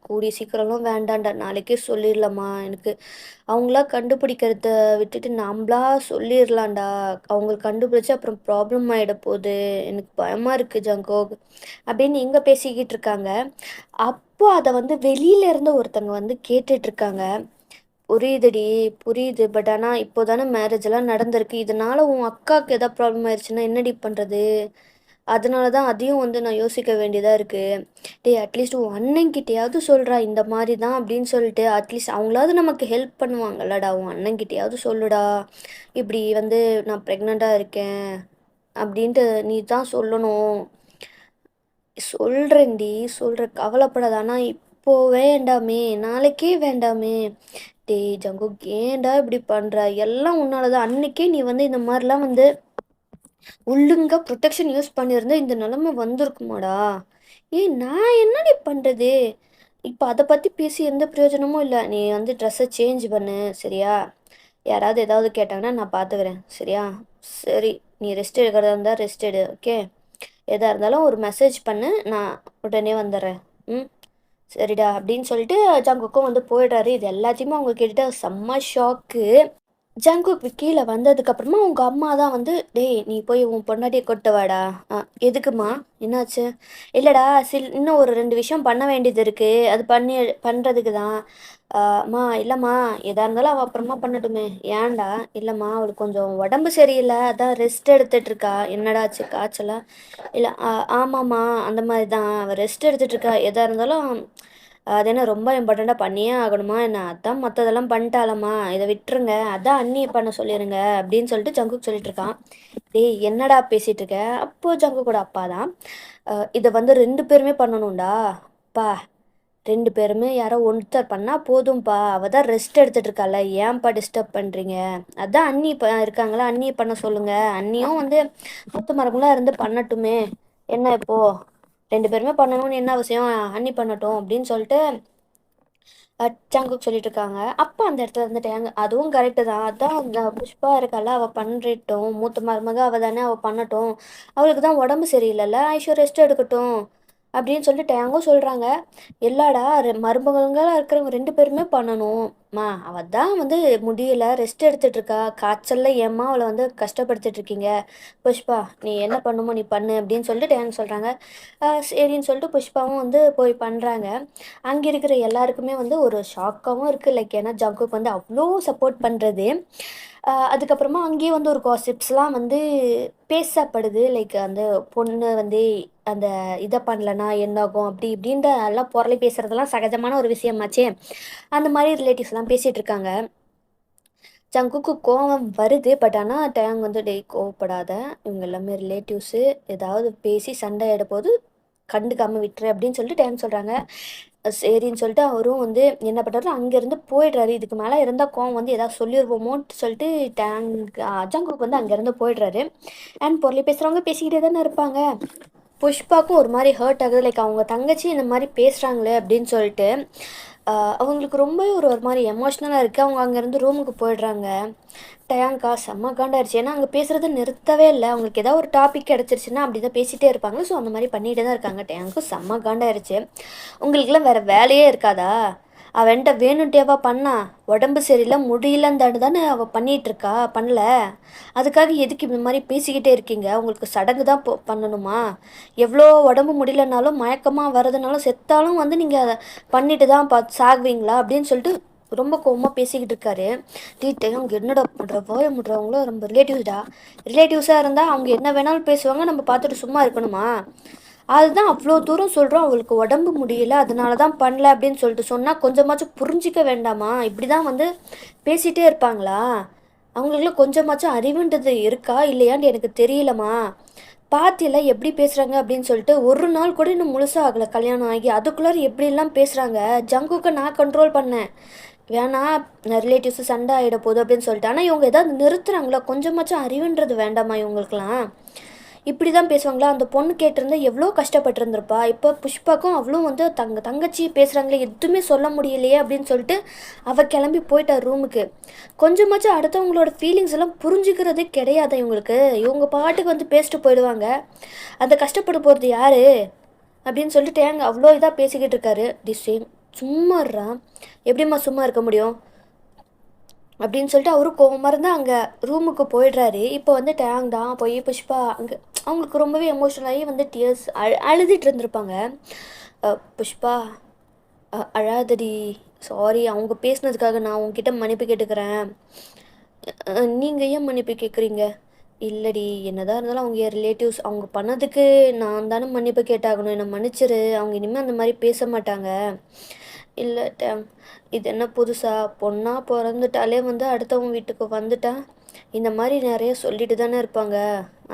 கூடிய சீக்கிரம்லாம் வேண்டான்டா. நாளைக்கே சொல்லிடலாமா? எனக்கு அவங்களா கண்டுபிடிக்கிறத விட்டுட்டு நம்பளா சொல்லிடலாம்டா. அவங்க கண்டுபிடிச்சு அப்புறம் ப்ராப்ளம் ஆயிட போகுது. எனக்கு பயமா இருக்கு ஜங்கோக் அப்படின்னு எங்க பேசிக்கிட்டு இருக்காங்க. அப்போ அதை வந்து வெளியில இருந்து ஒருத்தங்க வந்து கேட்டுட்டு இருக்காங்க. புரியுதுடி, புரியுது. பட் ஆனா இப்போ தானே மேரேஜ் எல்லாம் நடந்திருக்கு. இதனால உன் அக்காவுக்கு ஏதாவது ப்ராப்ளம் ஆயிடுச்சுன்னா என்னடி பண்றது? அதனால தான் அதையும் வந்து நான் யோசிக்க வேண்டியதா இருக்கு. டேய் அட்லீஸ்ட் உன் அண்ணன்கிட்டயாவது சொல்றா இந்த மாரி தான் அப்படின்னு சொல்லிட்டு. அட்லீஸ்ட் அவங்களாவது நமக்கு ஹெல்ப் பண்ணுவாங்கல்லடா. உன் அண்ணன்கிட்டயாவது சொல்லுடா. இப்படி வந்து நான் ப்ரெக்னெண்ட்டா இருக்கேன் அப்படின்ட்டு நீ தான் சொல்லணும். சொல்றேன்டி, சொல்றேன். கவலைப்படாத. ஆனா இப்போ வேண்டாமே, நாளைக்கே வேண்டாமே. டேய் ஜங்குக், ஏன்டா இப்படி பண்ற? எல்லாம் உன்னால தான். அன்னைக்கே நீ வந்து இந்த மாரிலாம் வந்து ஒழுங்கா ப்ரொடெக்ஷன் யூஸ் பண்ணியிருந்தா இந்த நிலைமை வந்திருக்குமாடா? ஏய் நான் என்னடி பண்ணுறது? இப்போ அதை பற்றி பேசி எந்த பிரயோஜனமும் இல்லை. நீ வந்து ட்ரெஸ்ஸை சேஞ்ச் பண்ணு, சரியா? யாராவது ஏதாவது கேட்டாங்கன்னா நான் பார்த்துக்கிறேன், சரியா? சரி, நீ ரெஸ்ட் எடுக்கிறதா இருந்தால் ரெஸ்ட் எடு, ஓகே? எதாக இருந்தாலும் ஒரு மெசேஜ் பண்ணு, நான் உடனே வந்துடுறேன். ம், சரிடா அப்படின்னு சொல்லிட்டு ஜங்குக்கும் வந்து போயிடுறாரு. இது எல்லாத்தையுமே அவங்க கேட்டுட்டு செம்ம ஷாக்கு. ஜங்குக்கு கீழே வந்ததுக்கப்புறமா உங்க அம்மா தான் வந்து, டேய் நீ போய் உன் பொண்டாட்டியை கொட்டு வாடா. எதுக்குமா? என்னாச்சு? இல்லைடா, இன்னும் ஒரு 2 விஷயம் பண்ண வேண்டியது இருக்கு, அது பண்ணுறதுக்கு தான். அம்மா இல்லைம்மா, எதா இருந்தாலும் அவள் அப்புறமா பண்ணட்டுமே. ஏன்டா? இல்லைம்மா அவளுக்கு கொஞ்சம் உடம்பு சரியில்லை, அதான் ரெஸ்ட் எடுத்துட்டு இருக்கா. என்னடாச்சு, காய்ச்சலா? இல்லை, ஆமாம்மா, அந்த மாதிரி தான் அவள் ரெஸ்ட் எடுத்துட்டு இருக்கா. எதா இருந்தாலும் அது என்ன ரொம்ப இம்பார்ட்டண்ட்டாக பண்ணியே ஆகணுமா என்ன? அதான் மற்றதெல்லாம் பண்ணிட்டாலம்மா, இதை விட்டுருங்க, அதான் அண்ணியை பண்ண சொல்லிடுங்க அப்படின்னு சொல்லிட்டு ஜங்குக்கு சொல்லிட்டு இருக்கான். டேய் என்னடா பேசிகிட்டு இருக்க? அப்போது ஜங்குக்கோட அப்பா தான், இதை வந்து 2 பேருமே பண்ணணும்டா. பா, 2 பேருமே யாரோ ஒருத்தர் பண்ணால் போதும்ப்பா. அவள் தான் ரெஸ்ட் எடுத்துகிட்டு இருக்கால, ஏன்ப்பா டிஸ்டர்ப் பண்ணுறீங்க? அதான் அண்ணி இப்போ இருக்காங்களா, அண்ணியை பண்ண சொல்லுங்கள். அண்ணியும் வந்து மூத்த மரங்களாக இருந்து பண்ணட்டுமே. என்ன இப்போது 2 பேருமே பண்ணணும்னு என்ன அவசியம்? அண்ணி பண்ணட்டும் அப்படின்னு சொல்லிட்டு ஜங்குக் சொல்லிட்டு இருக்காங்க. அப்போ அந்த இடத்துல இருந்துட்டாங்க. அதுவும் கரெக்டு தான். அதான் அந்த புஷ்பா இருக்கால, அவள் பண்ணிட்டோம். மூத்த மருமக அவள் தானே, அவள் பண்ணட்டும். அவளுக்கு தான் உடம்பு சரியில்லைல்ல, ஐஷோ ரெஸ்ட் எடுக்கட்டும் அப்படின்னு சொல்லிட்டு டேங்கும் சொல்கிறாங்க. எல்லாடா மருமகங்களாக இருக்கிறவங்க 2 பேருமே பண்ணணும். அவள் தான் வந்து முடியல, ரெஸ்ட் எடுத்துட்டு இருக்கா. காய்ச்சல்ல ஏம்மா அவளை வந்து கஷ்டப்படுத்திட்டு இருக்கீங்க? புஷ்பா, நீ என்ன பண்ணுமோ நீ பண்ணு அப்படின்னு சொல்லிட்டு டேங் சொல்கிறாங்க. சரின்னு சொல்லிட்டு புஷ்பாவும் வந்து போய் பண்ணுறாங்க. அங்கே இருக்கிற எல்லாருக்குமே வந்து ஒரு ஷாக்காகவும் இருக்குது. லைக் ஏன்னா ஜங்குக்கு வந்து அவ்வளோ சப்போர்ட் பண்ணுறது. அதுக்கப்புறமா அங்கேயே வந்து ஒரு காசிப்ஸ்லாம் வந்து பேசப்படுது. லைக் அந்த பொண்ணு வந்து அந்த இதை பண்ணலனா என்னாகும் அப்படி இப்படின்ற எல்லாம் புரளி பேசுகிறதெல்லாம் சகஜமான ஒரு விஷயமாச்சே. அந்த மாதிரி ரிலேட்டிவ்ஸ்லாம் பேசிகிட்டு இருக்காங்க. ஜங்குக்கு கோவம் வருது. பட் ஆனால் டேங் வந்து டேய் கோவப்படாத, இவங்க எல்லாமே ரிலேட்டிவ்ஸு, ஏதாவது பேசி சண்டை ஆகிட போது கண்டுக்காமல் விட்டுரு அப்படின்னு சொல்லிட்டு டேங் சொல்கிறாங்க. சரின்னு சொல்லிட்டு அவரும் வந்து என்ன பண்ணுறாரு, அங்கேருந்து போயிடுறாரு. இதுக்கு மேலே இருந்தால் கோவம் வந்து ஏதாவது சொல்லிடுவோமோன்ட்டு சொல்லிட்டு டேங் ஜங்குக்கு வந்து அங்கேருந்து போயிடுறாரு. அண்ட் பொருளை பேசுகிறவங்க பேசிக்கிட்டே தானே இருப்பாங்க. புஷ்பாவுக்கும் ஒரு மாதிரி ஹர்ட் ஆகுது. லைக் அவங்க தங்கச்சி இந்த மாதிரி பேசுகிறாங்களே அப்படின்னு சொல்லிட்டு அவங்களுக்கு ரொம்பவே ஒரு மாதிரி எமோஷ்னலாக இருக்குது. அவங்க அங்கேருந்து ரூமுக்கு போயிடுறாங்க. டயாங்கா செம்ம காண்டாயிருச்சு. ஏன்னா அங்கே பேசுகிறத நிறுத்தவே இல்லை. அவங்களுக்கு ஏதாவது ஒரு டாபிக் கிடச்சிருச்சுன்னா அப்படி தான் பேசிகிட்டே இருப்பாங்க. ஸோ அந்த மாதிரி பண்ணிகிட்டே தான் இருக்காங்க. டயாங்கும் செம்ம காண்டாயிருச்சு. உங்களுக்குலாம் வேறு வேலையே இருக்காதா? அவன்கிட்ட வேணுன்ட்டேவா பண்ணா? உடம்பு சரியில்லை முடியலன்னு தானே அவள் பண்ணிகிட்ருக்கா, பண்ணல. அதுக்காக எதுக்கு இந்த மாதிரி பேசிக்கிட்டே இருக்கீங்க? உங்களுக்கு சடங்கு தான் பண்ணணுமா? எவ்வளோ உடம்பு முடியலனாலும் மயக்கமாக வரதுனாலும் செத்தாலும் வந்து நீங்கள் அதை பண்ணிட்டு தான் சாகுவீங்களா அப்படின்னு சொல்லிட்டு ரொம்ப கோவமாக பேசிக்கிட்டு இருக்காரு. டீட்டெயில் அவங்க என்னடா பண்ணுற வாய முடுறவங்களும் ரொம்ப ரிலேட்டிவ்ஸாக இருந்தால் அவங்க என்ன வேணாலும் பேசுவாங்க, நம்ம பார்த்துட்டு சும்மா இருக்கணுமா? அதுதான் அவ்வளோ தூரம் சொல்கிறோம். அவளுக்கு உடம்பு முடியல அதனால தான் பண்ணல அப்படின்னு சொல்லிட்டு சொன்னால் கொஞ்சமாச்சும் புரிஞ்சிக்க வேண்டாமா? இப்படி தான் வந்து பேசிகிட்டே இருப்பாங்களா? அவங்களுக்குலாம் கொஞ்சமாச்சும் அறிவுன்றது இருக்கா இல்லையான்னு எனக்கு தெரியலம்மா. பாத்தியில எப்படி பேசுகிறாங்க அப்படின்னு சொல்லிட்டு ஒரு நாள் கூட இன்னும் முழுசாக ஆகலை கல்யாணம் ஆகி, அதுக்குள்ளார எப்படிலாம் பேசுகிறாங்க. ஜங்குக்கு நான் கண்ட்ரோல் பண்ணேன், வேணா ரிலேட்டிவ்ஸு சண்டை ஆகிட போகுது அப்படின்னு சொல்லிட்டு. ஆனால் இவங்க ஏதாவது நிறுத்துறாங்களா? கொஞ்சமாச்சும் அறிவுன்றது வேண்டாமா இவங்களுக்குலாம்? இப்படி தான் பேசுவாங்களா? அந்த பொண்ணு கேட்டிருந்தா எவ்வளோ கஷ்டப்பட்டுருந்துருப்பா. இப்போ புஷ்பாக்கும் அவ்வளோ வந்து தங்கச்சி பேசுகிறாங்களே எதுவுமே சொல்ல முடியலையே அப்படின்னு சொல்லிட்டு அவள் கிளம்பி போயிட்டா ரூமுக்கு. கொஞ்சமாச்சும் அடுத்தவங்களோட ஃபீலிங்ஸ் எல்லாம் புரிஞ்சுக்கிறதே கிடையாது இவங்களுக்கு. இவங்க பாட்டுக்கு வந்து பேசிட்டு போயிடுவாங்க. அந்த கஷ்டப்பட போகிறது யார் அப்படின்னு சொல்லிட்டு ஏங்க அவ்வளோ இதாக பேசிக்கிட்டு இருக்காரு. சேம் சும்மாறா, எப்படிம்மா சும்மா இருக்க முடியும் அப்படின்னு சொல்லிட்டு அவரும் கோவமாக இருந்தால் அங்கே ரூமுக்கு போயிடுறாரு. இப்போ வந்து டேங் தான் போய் புஷ்பா அங்கே அவங்களுக்கு ரொம்பவே எமோஷனலாகி வந்து டியர்ஸ் அழுதுட்டு இருந்திருப்பாங்க. புஷ்பா அழாதடி, சாரி அவங்க பேசுனதுக்காக நான் உங்ககிட்ட மன்னிப்பு கேட்டுக்கிறேன். நீங்கள் ஏன் மன்னிப்பு கேட்குறீங்க? இல்லடி, என்னதான் இருந்தாலும் அவங்க ரிலேட்டிவ்ஸ், அவங்க பண்ணதுக்கு நான் தானே மன்னிப்பு கேட்டாகணும். என்னை மன்னிச்சிரு, அவங்க இனிமேல் அந்த மாதிரி பேச மாட்டாங்க. இல்லை இது என்ன புதுசா? பொண்ணாக பிறந்துட்டாலே வந்து அடுத்தவங்க வீட்டுக்கு வந்துட்டா இந்த மாதிரி நிறைய சொல்லிட்டு தானே இருப்பாங்க,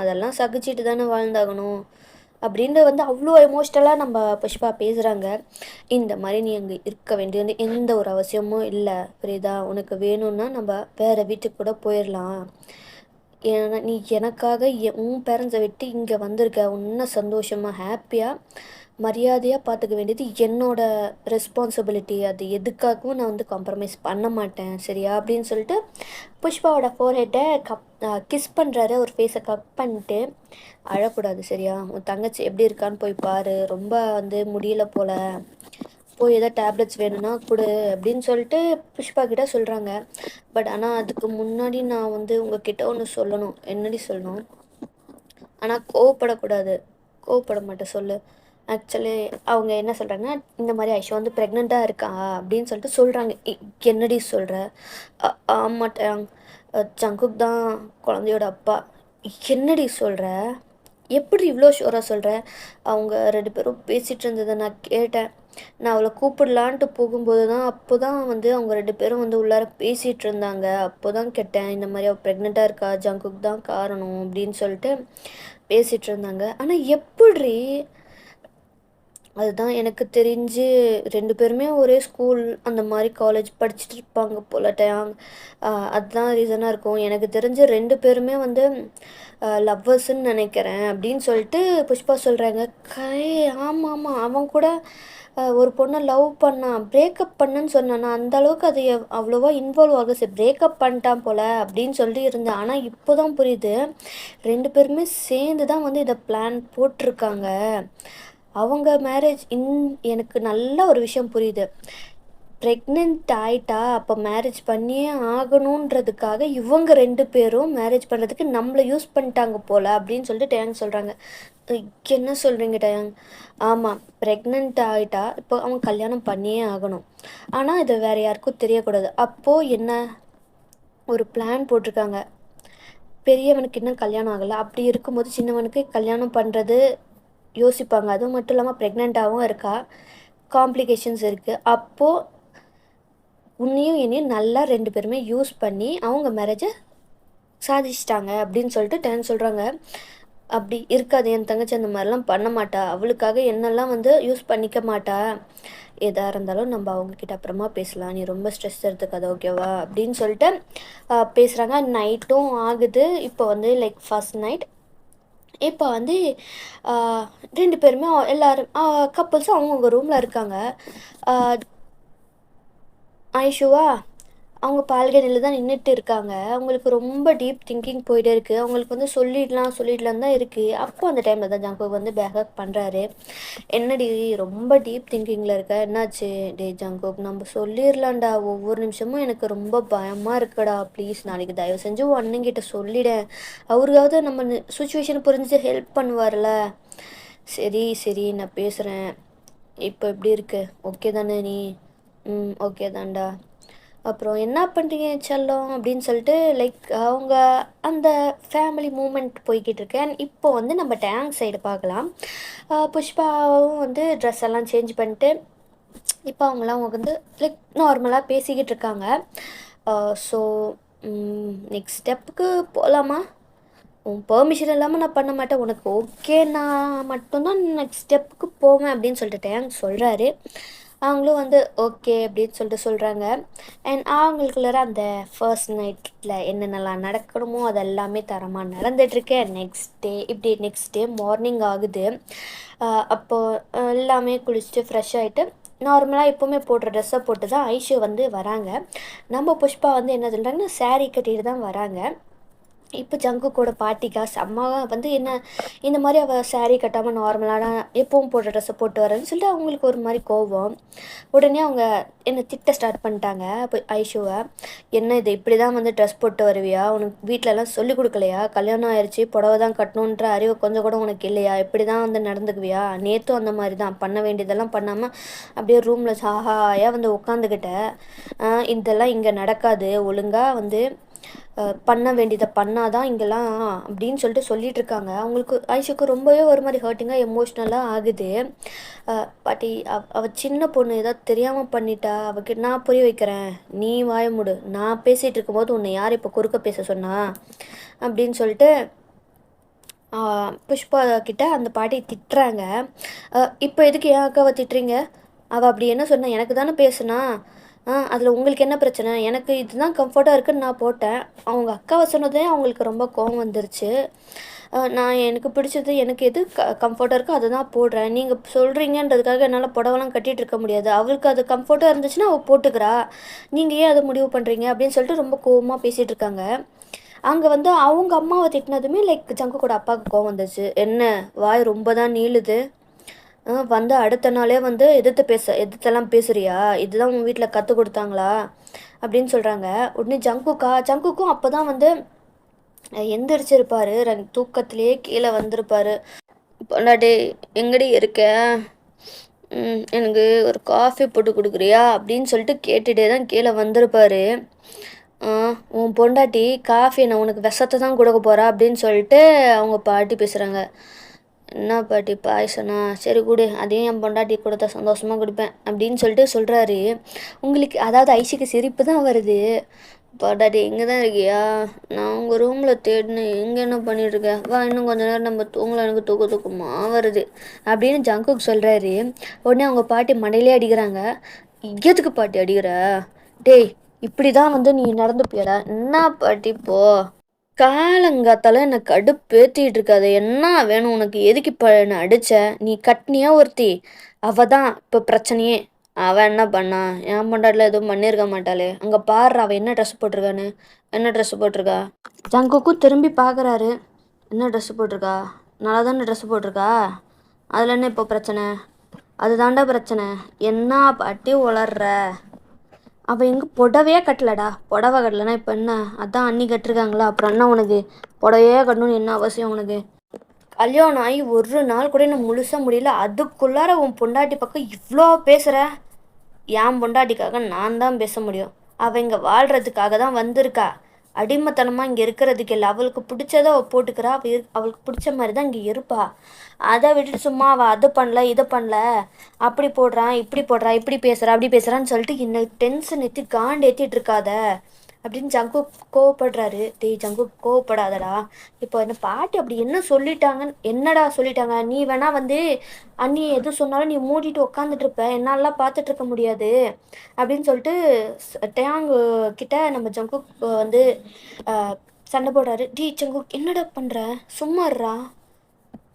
அதெல்லாம் சகிச்சிட்டு தானே வாழ்ந்தாகணும் அப்படின்ற வந்து அவ்வளோ எமோஷ்னலாக நம்ம புஷ்பா பேசுகிறாங்க. இந்த மாதிரி நீ அங்கே இருக்க வேண்டியது எந்த ஒரு அவசியமும் இல்லை, புரியுதா? உனக்கு வேணும்னா நம்ம வேறு வீட்டுக்கு கூட போயிடலாம். ஏன்னா நீ எனக்காக உன் பேரண்ட்ஸை விட்டு இங்கே வந்திருக்க, இன்னும் சந்தோஷமாக ஹாப்பியாக மரியாதையாக பார்த்துக்க வேண்டியது என்னோட ரெஸ்பான்சிபிலிட்டி. அது எதுக்காகவும் நான் வந்து காம்ப்ரமைஸ் பண்ண மாட்டேன், சரியா? அப்படின்னு சொல்லிட்டு புஷ்பாவோட ஃபோர்ஹெட்டை கிஸ் பண்ணுறாரு. ஒரு ஃபேஸை கட் பண்ணிட்டு, அழக்கூடாது சரியா? உன் தங்கச்சி எப்படி இருக்கான்னு போய் பாரு, ரொம்ப வந்து முடியல போல், போய் ஏதோ டேப்லெட்ஸ் வேணும்னா கொடு அப்படின்னு சொல்லிட்டு புஷ்பா கிட்ட சொல்கிறாங்க. பட் ஆனால் அதுக்கு முன்னாடி நான் வந்து உங்ககிட்ட ஒன்று சொல்லணும். என்னடி சொல்லணும்? ஆனால் கோவப்படக்கூடாது. கோவப்பட மாட்டேன், சொல்லு. ஆக்சுவலி அவங்க என்ன சொல்கிறாங்கன்னா, இந்த மாதிரி ஐஷா வந்து ப்ரெக்னெண்ட்டாக இருக்கா அப்படின்னு சொல்லிட்டு சொல்கிறாங்க. என்னடி சொல்கிற? ஆமாட்டேன், ஜங்குக் தான் குழந்தையோட அப்பா. என்னடி சொல்கிற? எப்படி இவ்வளோ ஷூராக சொல்கிற? அவங்க 2 பேரும் பேசிகிட்டு இருந்ததை நான் கேட்டேன். நான் அவளை கூப்பிடலான்ட்டு போகும்போது தான் அப்போ தான் வந்து அவங்க 2 பேரும் வந்து உள்ளார பேசிகிட்டு இருந்தாங்க. அப்போ தான் கேட்டேன், இந்த மாதிரி அவள் ப்ரெக்னெண்ட்டாக இருக்கா, ஜங்குக் தான் காரணம் அப்படின்னு சொல்லிட்டு பேசிகிட்டு இருந்தாங்க. ஆனால் எப்படி? அதுதான் எனக்கு தெரிஞ்சு 2 பேருமே ஒரே ஸ்கூல் அந்த மாதிரி காலேஜ் படிச்சுட்டு இருப்பாங்க போல டேங். அதுதான் ரீசனாக இருக்கும். எனக்கு தெரிஞ்சு 2 பேருமே வந்து லவ்வர்ஸ்ன்னு நினைக்கிறேன் அப்படின்னு சொல்லிட்டு புஷ்பா சொல்கிறாங்க. ஆமாம் ஆமாம், அவன் கூட ஒரு பொண்ணை லவ் பண்ணான், பிரேக்கப் பண்ணுன்னு சொன்னான். அந்த அளவுக்கு அது அவ்வளோவா இன்வால்வ் ஆக சரி பிரேக்கப் பண்ணிட்டான் போல் அப்படின்னு சொல்லி இருந்தேன். ஆனால் இப்போ தான் புரியுது, 2 பேருமே சேர்ந்து தான் வந்து இதை பிளான் போட்டிருக்காங்க. அவங்க மேரேஜ் எனக்கு நல்ல ஒரு விஷயம் புரியுது. ப்ரெக்னென்ட் ஆயிட்டா அப்போ மேரேஜ் பண்ணியே ஆகணுன்றதுக்காக இவங்க 2 பேரும் மேரேஜ் பண்ணுறதுக்கு நம்மள யூஸ் பண்ணிட்டாங்க போல அப்படின்னு சொல்லிட்டு டேங் சொல்கிறாங்க. என்ன சொல்கிறீங்க டேங்? ஆமாம், ப்ரெக்னென்ட் ஆகிட்டா இப்போ அவங்க கல்யாணம் பண்ணியே ஆகணும். ஆனால் இது வேறு யாருக்கும் தெரியக்கூடாது. அப்போது என்ன ஒரு பிளான் போட்டிருக்காங்க. பெரியவனுக்கு இன்னும் கல்யாணம் ஆகலை, அப்படி இருக்கும்போது சின்னவனுக்கு கல்யாணம் பண்ணுறது யோசிப்பாங்க. அதுவும் மட்டும் இல்லாமல் ப்ரெக்னெண்ட்டாகவும் இருக்கா, காம்ப்ளிகேஷன்ஸ் இருக்குது. அப்போது உன்னையும் என்னையும் நல்லா 2 பேருமே யூஸ் பண்ணி அவங்க மேரேஜை சாதிச்சிட்டாங்க அப்படின்னு சொல்லிட்டு டேன் சொல்கிறாங்க. அப்படி இருக்காது, என் தங்கச்சி அந்த மாதிரிலாம் பண்ண மாட்டா, அவளுக்காக என்னெல்லாம் வந்து யூஸ் பண்ணிக்க மாட்டா. எதாக இருந்தாலும் நம்ம அவங்கக்கிட்ட அப்புறமா பேசலாம், நீ ரொம்ப ஸ்ட்ரெஸ் எடுத்துக்காத, ஓகேவா அப்படின்னு சொல்லிட்டு பேசுகிறாங்க. நைட்டும் ஆகுது. இப்போ வந்து லைக் ஃபர்ஸ்ட் நைட். இப்போ வந்து 2 பேருமே எல்லோரும் கப்புள்ஸும் அவங்கவுங்க ரூமில் இருக்காங்க. ஐஷுவா அவங்க பால்கனியில் தான் நின்றுட்டு இருக்காங்க. அவங்களுக்கு ரொம்ப டீப் திங்கிங் போயிட்டே இருக்குது. அவங்களுக்கு வந்து சொல்லிடலாம் தான் இருக்குது. அப்போ அந்த டைமில் தான் ஜங்குக் வந்து பேக்கப் பண்ணுறாரு. என்னடி ரொம்ப டீப் திங்கிங்கில் இருக்க, என்னாச்சு? டே ஜங்குக், நம்ம சொல்லிடலாம்டா, ஒவ்வொரு நிமிஷமும் எனக்கு ரொம்ப பயமாக இருக்குடா, ப்ளீஸ் நாளைக்கு தயவு செஞ்சு அண்ணங்கிட்ட சொல்லிடேன், அவருக்காவது நம்ம சுச்சுவேஷன் புரிஞ்சு ஹெல்ப் பண்ணுவார்ல. சரி சரி நான் பேசுகிறேன். இப்போ எப்படி இருக்கு? ஓகே தானே நீ? ஓகே தான்டா. அப்புறம் என்ன பண்ணுறீங்க செல்லம் அப்படின்னு சொல்லிட்டு லைக் அவங்க அந்த ஃபேமிலி மூமெண்ட் போய்கிட்டு இருக்கேன். இப்போ வந்து நம்ம டேங்க் சைடு பார்க்கலாம். புஷ்பாவும் வந்து ட்ரெஸ் எல்லாம் சேஞ்ச் பண்ணிட்டு இப்போ அவங்களாம் வந்து லைக் நார்மலாக பேசிக்கிட்டு இருக்காங்க. ஸோ நெக்ஸ்ட் ஸ்டெப்புக்கு போகலாமா? உன் பெர்மிஷன் இல்லாமல் நான் பண்ண மாட்டேன், உனக்கு ஓகே நான் மட்டும்தான் நெக்ஸ்ட் ஸ்டெப்புக்கு போவேன் அப்படின்னு சொல்லிட்டு டேங்க் சொல்கிறாரு. அவங்களும் வந்து ஓகே அப்படின்னு சொல்லிட்டு சொல்கிறாங்க. அண்ட் அவங்களுக்குள்ளார அந்த ஃபர்ஸ்ட் நைட்டில் என்னென்னலாம் நடக்கணுமோ அதெல்லாமே தரமாக நடந்துகிட்ருக்கு. நெக்ஸ்ட் டே மார்னிங் ஆகுது. அப்போது எல்லாமே குளிச்சுட்டு ஃப்ரெஷ் ஆகிட்டு நார்மலாக எப்போவுமே போடுற ட்ரெஸ்ஸை போட்டு தான் ஐஷு வந்து வராங்க. நம்ம புஷ்பா வந்து என்ன சொல்கிறாங்கன்னா சாரீ கட்டிட்டு தான் வராங்க. இப்போ ஜங்குக்கோட பாட்டிக்கா செம்மாவாக வந்து என்ன இந்த மாதிரி அவள் சாரீ கட்டாமல் நார்மலான எப்பவும் போடுற ட்ரெஸ்ஸை போட்டு வரேன்னு சொல்லிட்டு அவங்களுக்கு ஒரு மாதிரி கோவம். உடனே அவங்க என்னை திட்ட ஸ்டார்ட் பண்ணிட்டாங்க. இப்போ ஐஷுவை, என்ன இது இப்படி தான் வந்து ட்ரெஸ் போட்டு வருவியா? உனக்கு வீட்டிலலாம் சொல்லிக் கொடுக்கலையா? கல்யாணம் ஆயிடுச்சு, புடவை தான் கட்டணுன்ற அறிவு கொஞ்சம் கூட உனக்கு இல்லையா? இப்படி தான் வந்து நடந்துக்குவியா? நேற்றும் அந்த மாதிரி தான் பண்ண வேண்டியதெல்லாம் பண்ணாமல் அப்படியே ரூமில் சாகாயாக வந்து உட்காந்துக்கிட்ட. இதெல்லாம் இங்கே நடக்காது, ஒழுங்காக வந்து பண்ண வேண்டியதை பண்ணாதான் இங்கெல்லாம் அப்படின்னு சொல்லிட்டு இருக்காங்க. அவங்களுக்கு ஐஷுக்கு ரொம்பவே ஒரு மாதிரி ஹர்ட்டிங்காக எமோஷ்னலாக ஆகுது. பாட்டி அவள் சின்ன பொண்ணு ஏதாவது தெரியாமல் பண்ணிட்டா, அவகிட்ட நான் புரிய வைக்கிறேன், நீ வாய மூடு, நான் பேசிகிட்டு இருக்கும்போது உன்னை யார் இப்போ குறுக்க பேச சொன்னா அப்படின்னு சொல்லிட்டு புஷ்பா கிட்ட அந்த பாட்டி திட்டுறாங்க. இப்போ எதுக்கு என் அக்காவை திட்டுறீங்க? அவள் அப்படி என்ன சொன்னா? எனக்கு தானே பேசுனா. அதில் உங்களுக்கு என்ன பிரச்சனை? எனக்கு இதுதான் கம்ஃபர்ட்டாக இருக்குன்னு நான் போட்டேன். அவங்க அக்காவை சொன்னதே அவங்களுக்கு ரொம்ப கோவம் வந்துருச்சு. நான் எனக்கு பிடிச்சது, எனக்கு எது கம்ஃபர்ட்டாக இருக்கோ அதை தான் போடுறேன். நீங்கள் சொல்கிறீங்கன்றதுக்காக என்னால் புடவெல்லாம் கட்டிகிட்டு இருக்க முடியாது. அவளுக்கு அது கம்ஃபர்ட்டாக இருந்துச்சுன்னா அவள் போட்டுக்கிறா, நீங்கள் ஏன் அதை முடிவு பண்ணுறீங்க அப்படின்னு சொல்லிட்டு ரொம்ப கோவமாக பேசிகிட்டு இருக்காங்க. அங்கே வந்து அவங்க அம்மாவை திட்டினதுமே லைக் ஜங்குக்கோட அப்பாவுக்கு கோவம் வந்துச்சு. என்ன வாய் ரொம்ப தான் நீளுது, வந்து அடுத்த நாளே வந்து எதிர்த்தெல்லாம் பேசுறியா? இதுதான் உங்கள் வீட்டில் கற்றுக் கொடுத்தாங்களா அப்படின்னு சொல்கிறாங்க. உடனே ஜங்குக்கும் அப்போ தான் வந்து எந்திரிச்சிருப்பாரு, தூக்கத்திலேயே கீழே வந்திருப்பாரு. பொண்டாட்டி எங்கடி இருக்க? எனக்கு ஒரு காஃபி போட்டு கொடுக்குறியா அப்படின்னு சொல்லிட்டு கேட்டுகிட்டே தான் கீழே வந்திருப்பாரு. உன் பொண்டாட்டி காஃபி நான் உனக்கு விஷத்தை தான் கொடுக்க போகிறா அப்படின்னு சொல்லிட்டு அவங்க பாட்டி பேசுகிறாங்க. என்ன பாட்டி பாயசனா? சரி கொடு, அதையும் என் பொண்டாட்டி கொடுத்தா சந்தோஷமாக கொடுப்பேன் அப்படின்னு சொல்லிட்டு சொல்கிறாரு. உங்களுக்கு அதாவது ஐஷுக்கு சிரிப்பு தான் வருது. பொண்டாட்டி இங்கே தான் இருக்கியா? நான் உங்கள் ரூமில் தேடினேன், இங்கே என்ன பண்ணிட்டுருக்கேன்? வா இன்னும் கொஞ்சம் நேரம் நம்ம தூங்கலாம், எனக்கு தூக்கமாக வருது அப்படின்னு ஜங்குக் சொல்கிறாரு. உடனே அவங்க பாட்டி மண்டையிலே அடிக்கிறாங்க. எதுக்கு பாட்டி அடிக்கிற? டேய் இப்படி தான் வந்து நீ நடந்து போயடா. என்ன பாட்டி போ, காலங்காத்தால என்னை கடுப்பேற்றிட்டு இருக்காது. என்ன வேணும் உனக்கு? எதுக்கு இப்போ என்னை அடித்த? நீ கட்னியா ஒருத்தி, அவள் தான் இப்போ பிரச்சனையே. அவள் என்ன பண்ணா? என் பொண்டாட்டில் எதுவும் பண்ணியிருக்க மாட்டாளே. அங்கே பாரு அவள் என்ன ட்ரெஸ் போட்டிருக்கான்னு. என்ன ட்ரெஸ் போட்டிருக்கா? ஜங்குக்கும் திரும்பி பார்க்குறாரு. என்ன ட்ரெஸ் போட்டிருக்கா? நல்லா தானே ட்ரெஸ் போட்டிருக்கா? அதில் என்ன இப்போ பிரச்சனை? அதுதாண்டா பிரச்சனை. என்ன பாட்டி உளர்ற? அவள் எங்கே புடவையே கட்டலடா. புடவை கட்டலைன்னா இப்போ என்ன? அதான் அண்ணி கட்டிருக்காங்களா, அப்புறம் என்ன உனக்கு? புடவையே கட்டணும்னு என்ன அவசியம் உனக்கு? கல்யாணம் ஆகி ஒரு நாள் கூட இன்னும் முழுசாக முடியல, அதுக்குள்ளார உன் பொண்டாட்டி பக்கம் இவ்வளோ பேசுகிற? என் பொண்டாட்டிக்காக நான் தான் பேச முடியும். அவள் இங்கே வாழ்கிறதுக்காக தான் வந்திருக்கா. அடிமைத்தனமாக இங்கே இருக்கிறதுக்கு இல்லை. அவளுக்கு பிடிச்சதை அவள் போட்டுக்கிறா. அவளுக்கு பிடிச்ச மாதிரி தான் இங்கே இருப்பா. அதை விட்டுட்டு சும்மா அவள் அது பண்ணல இதை பண்ணல, அப்படி போடுறான் இப்படி போடுறா, இப்படி பேசுகிறா அப்படி பேசுகிறான்னு சொல்லிட்டு என்ன டென்ஷன் ஏற்றி காண்டு ஏற்றிட்டு இருக்காத அப்படின்னு ஜங்குக் கோவப்படுறாரு. டேய் ஜங்குக், கோவப்படாதடா. இப்போ என்ன பாட்டி அப்படி என்ன சொல்லிட்டாங்கன்னு? என்னடா சொல்லிட்டாங்க? நீ வேணா வந்து அண்ணி எது சொன்னாலும் நீ மூடிட்டு உக்காந்துட்டு இருப்ப, என்னாலலாம் பார்த்துட்டு இருக்க முடியாது அப்படின்னு சொல்லிட்டு டேங்கு கிட்ட நம்ம ஜங்குக் வந்து சண்டை போடுறாரு. டேய் ஜங்குக், என்னடா பண்ணுற? சும்மாடுறா,